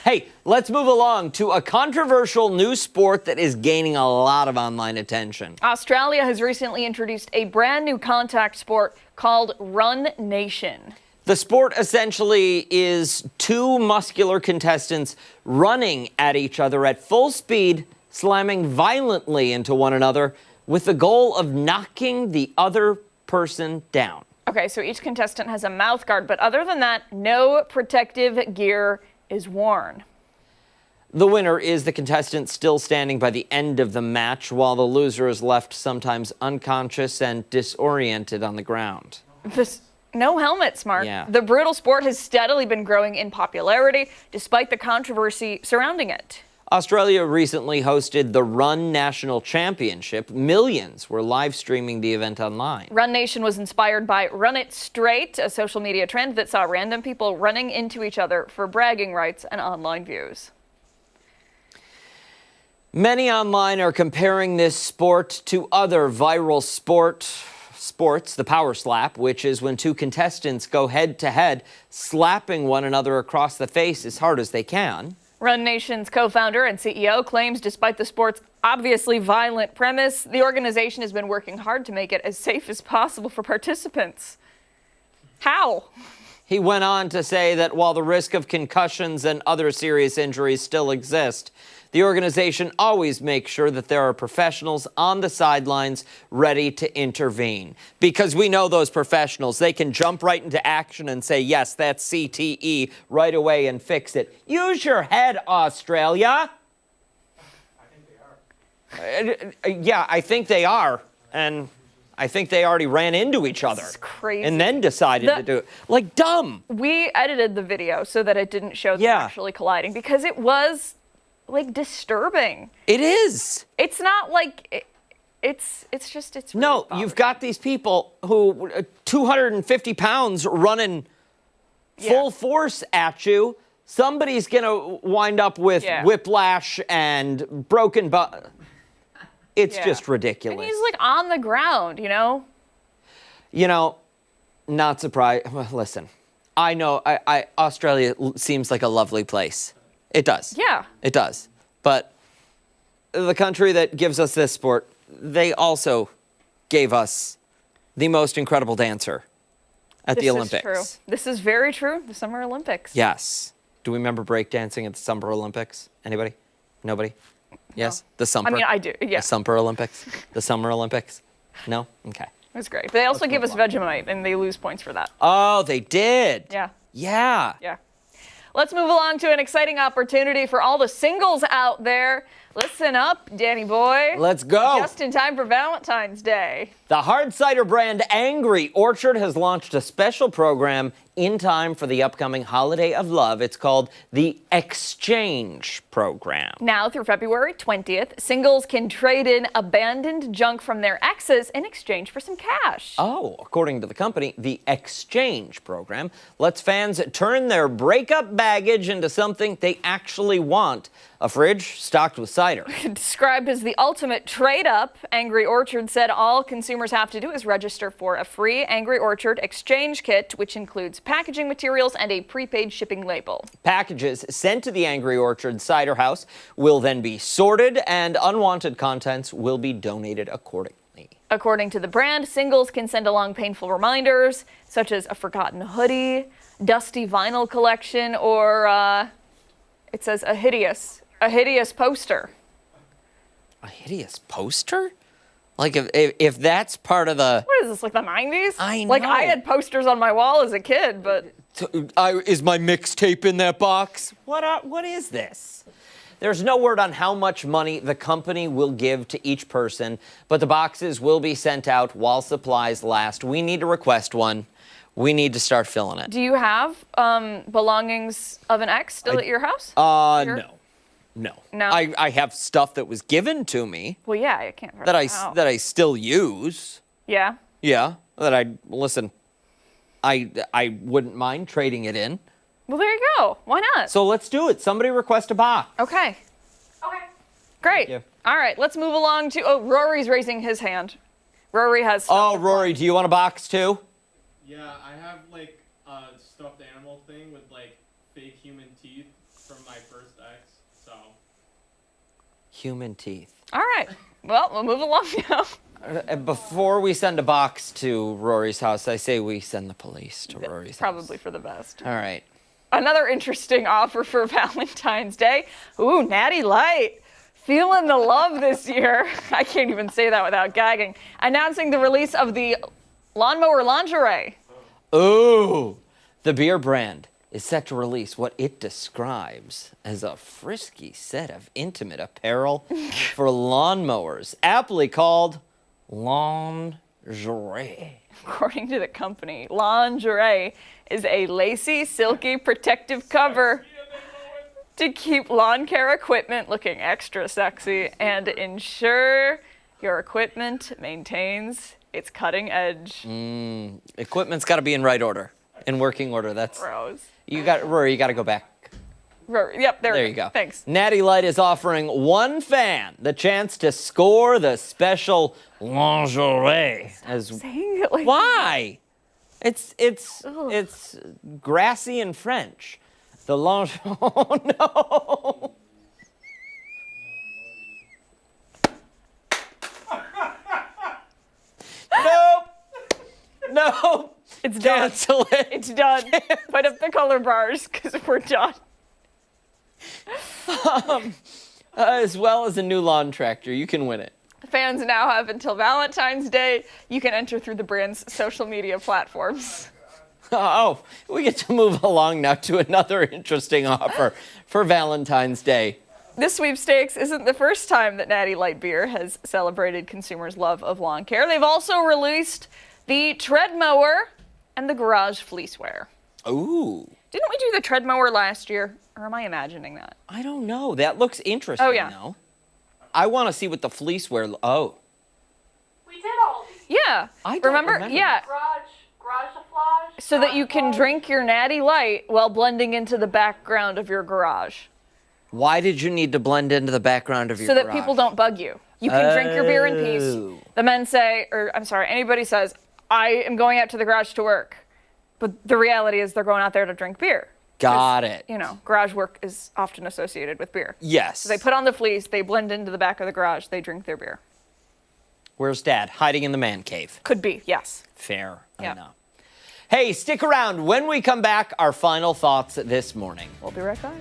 Hey, let's move along to a controversial new sport that is gaining a lot of online attention.
Australia has recently introduced a brand new contact sport called Run Nation.
The sport essentially is two muscular contestants running at each other at full speed, slamming violently into one another with the goal of knocking the other person down.
Okay, so each contestant has a mouth guard, but other than that, no protective gear is worn.
The winner is the contestant still standing by the end of the match, while the loser is left sometimes unconscious and disoriented on the ground.
No helmets, Mark.
Yeah.
The brutal sport has steadily been growing in popularity, despite the controversy surrounding it.
Australia recently hosted the Run National Championship. Millions were live streaming the event online.
Run Nation was inspired by Run It Straight, a social media trend that saw random people running into each other for bragging rights and online views.
Many online are comparing this sport to other viral sports, the power slap, which is when two contestants go head-to-head, slapping one another across the face as hard as they can.
Run Nation's co-founder and CEO claims despite the sport's obviously violent premise, the organization has been working hard to make it as safe as possible for participants. How?
He went on to say that while the risk of concussions and other serious injuries still exist, the organization always makes sure that there are professionals on the sidelines ready to intervene. Because we know those professionals, they can jump right into action and say, yes, that's CTE right away and fix it. Use your head, Australia. Yeah, I think they are. And I think they already ran into each other.
This is crazy.
And then decided to do it. Like, dumb.
We edited the video so that it didn't show them actually colliding because it was, like, disturbing.
It is.
It's not like, it's really
No,
bothering.
you've got these people who, 250 pounds running full force at you. Somebody's going to wind up with whiplash and broken butt. It's just ridiculous.
And he's like on the ground, you know?
You know, not surprised. Well, listen, I know Australia seems like a lovely place. It does.
Yeah.
It does. But the country that gives us this sport, they also gave us the most incredible dancer at the Olympics.
This is true. This is very true. The Summer Olympics.
Yes. Do we remember breakdancing at the Summer Olympics? Anybody? Nobody? Yes? The Summer?
I mean, I do, yeah.
The Summer Olympics? The Summer Olympics? No? Okay.
It was great. They also give us Vegemite, and they lose points for that.
Oh, they did?
Yeah.
Yeah.
Yeah. Let's move along to an exciting opportunity for all the singles out there. Listen up, Danny boy.
Let's go.
Just in time for Valentine's Day.
The hard cider brand Angry Orchard has launched a special program in time for the upcoming holiday of love. It's called the Exchange Program.
Now through February 20th, singles can trade in abandoned junk from their exes in exchange for some cash.
Oh, according to the company, the Exchange Program lets fans turn their breakup baggage into something they actually want. A fridge stocked with cider.
Described as the ultimate trade-up, Angry Orchard said all consumers have to do is register for a free Angry Orchard exchange kit, which includes packaging materials and a prepaid shipping label.
Packages sent to the Angry Orchard Cider House will then be sorted, and unwanted contents will be donated accordingly.
According to the brand, singles can send along painful reminders, such as a forgotten hoodie, dusty vinyl collection, or it says a hideous poster.
A hideous poster? Like if that's part of the...
What is this, like the 90s?
I know.
Like I had posters on my wall as a kid, but...
Is my mixtape in that box? What is this? There's no word on how much money the company will give to each person, but the boxes will be sent out while supplies last. We need to request one. We need to start filling it.
Do you have belongings of an ex still at your house?
No.
No?
I have stuff that was given to me
Well, yeah, I can't.
that I still use.
Yeah.
Yeah. I wouldn't mind trading it in.
Well, there you go. Why not?
So let's do it. Somebody request a box.
Okay. Great.
Thank you.
All right, let's move along to. Oh, Rory's raising his hand. Rory has.
Oh, Rory, do you want a box too?
Yeah, I have like a stuffed animal thing with like fake human teeth from my first ex, so.
Human teeth.
All right. Well, we'll move along now.
Before we send a box to Rory's house, I say we send the police to Rory's house.
Probably for the best.
All right.
Another interesting offer for Valentine's Day. Ooh, Natty Light. Feeling the love this year. I can't even say that without gagging. Announcing the release of the lawnmower lingerie.
Ooh. The beer brand is set to release what it describes as a frisky set of intimate apparel for lawnmowers, aptly called lingerie.
According to the company, lingerie is a lacy, silky, protective cover to keep lawn care equipment looking extra sexy and ensure your equipment maintains its cutting edge.
Equipment's got to be in right order, in working order. That's
Rose.
Rory, you got to go back.
Yep, there
you go.
Thanks.
Natty Light is offering one fan the chance to score the special lingerie.
Saying it like
Why? It's grassy in French. The lingerie. Oh no. Nope. Nope.
It's done.
Cancel it.
It's done. Put up the color bars because we're done.
As well as a new lawn tractor. You can win it.
Fans now have until Valentine's Day. You can enter through the brand's social media platforms.
Oh, we get to move along now to another interesting offer for Valentine's Day.
This sweepstakes isn't the first time that Natty Light Beer has celebrated consumers' love of lawn care. They've also released the tread mower and the garage fleeceware.
Ooh.
Didn't we do the tread mower last year? Or am I imagining that?
I don't know. That looks interesting,
Oh, yeah.
though. I want to see what the fleeceware... Oh.
We did all these.
Yeah.
I don't remember
Yeah.
Garage afflage.
So that you can drink your Natty Light while blending into the background of your garage.
Why did you need to blend into the background of your
So that
garage?
people don't bug you. You can drink your beer in peace. The men say, or I'm sorry, anybody says, I am going out to the garage to work. But the reality is they're going out there to drink beer.
Got it.
You know, garage work is often associated with beer.
Yes.
So they put on the fleece, they blend into the back of the garage, they drink their beer.
Where's Dad? Hiding in the man cave.
Could be, yes.
Fair
Yeah.
enough. Hey, stick around. When we come back, our final thoughts this morning.
We'll be right back.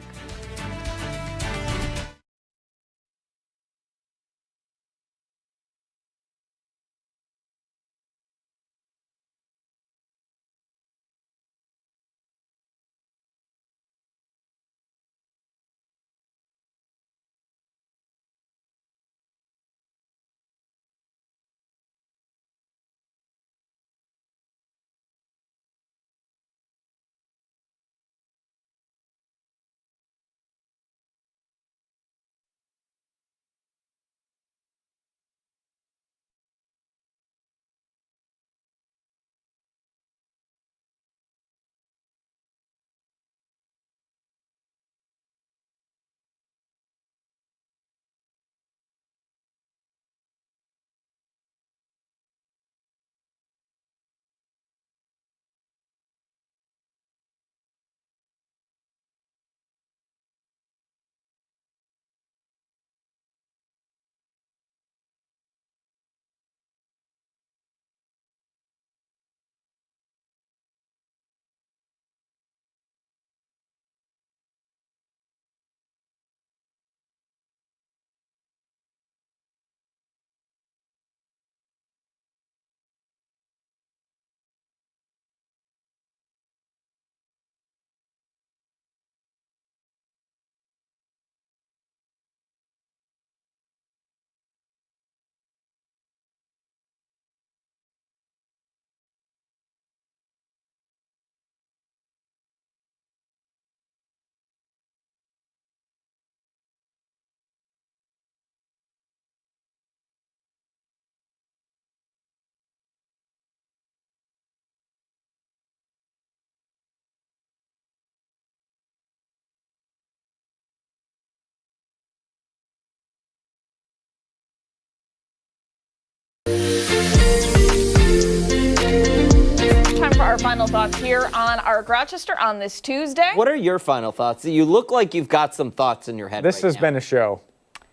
final thoughts here on Arc Rochester on this Tuesday.
What are your final thoughts? You look like you've got some thoughts in your head.
This
right
has
now.
been a show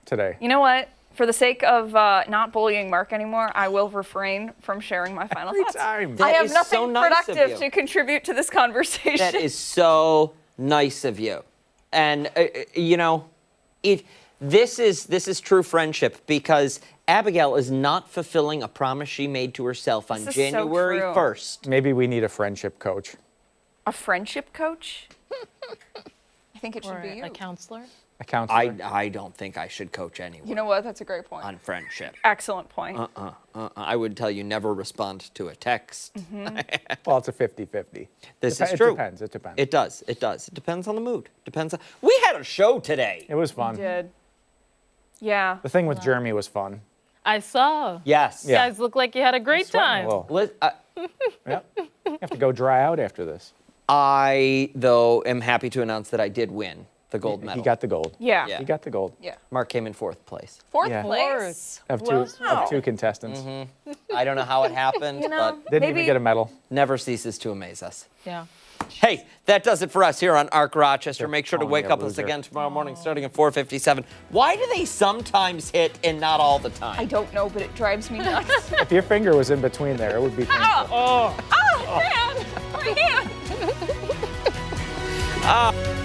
today.
You know what? For the sake of not bullying Mark anymore, I will refrain from sharing my final thoughts. I
That
have
is
nothing
so nice of
productive
you.
to contribute to this conversation.
That is so nice of you. And you know, this is true friendship, because Abigail is not fulfilling a promise she made to herself on
This is so
January
true.
1st.
Maybe we need a friendship coach.
A friendship coach? I think it should be you.
A counselor?
A counselor.
I don't think I should coach anyone
You know what? That's a great point.
on friendship.
Excellent point.
I would tell you never respond to a text.
Well, it's a 50-50.
This
It
is true.
depends. It depends.
It does. It does. It depends on the mood. Depends on. We had a show today.
It was fun.
You did. Yeah.
The thing with Jeremy was fun.
I saw.
Yes.
You guys look like you had a great time.
Well, yep. You have to go dry out after this.
I, though, am happy to announce that I did win the gold medal.
He got the gold.
Yeah.
He got the gold.
Yeah.
Mark came in 4th place.
Fourth
Yeah.
place.
Of two contestants.
I don't know how it happened,
You know,
but
Didn't
maybe
even get a medal.
never ceases to amaze us.
Yeah.
Hey, that does it for us here on Arc Rochester.
They're
Make sure to
calling me
wake
a
up with us
loser.
again tomorrow morning starting at 4:57. Why do they sometimes hit and not all the time?
I don't know, but it drives me nuts.
If your finger was in between there, it would be painful.
Oh, man. My hand.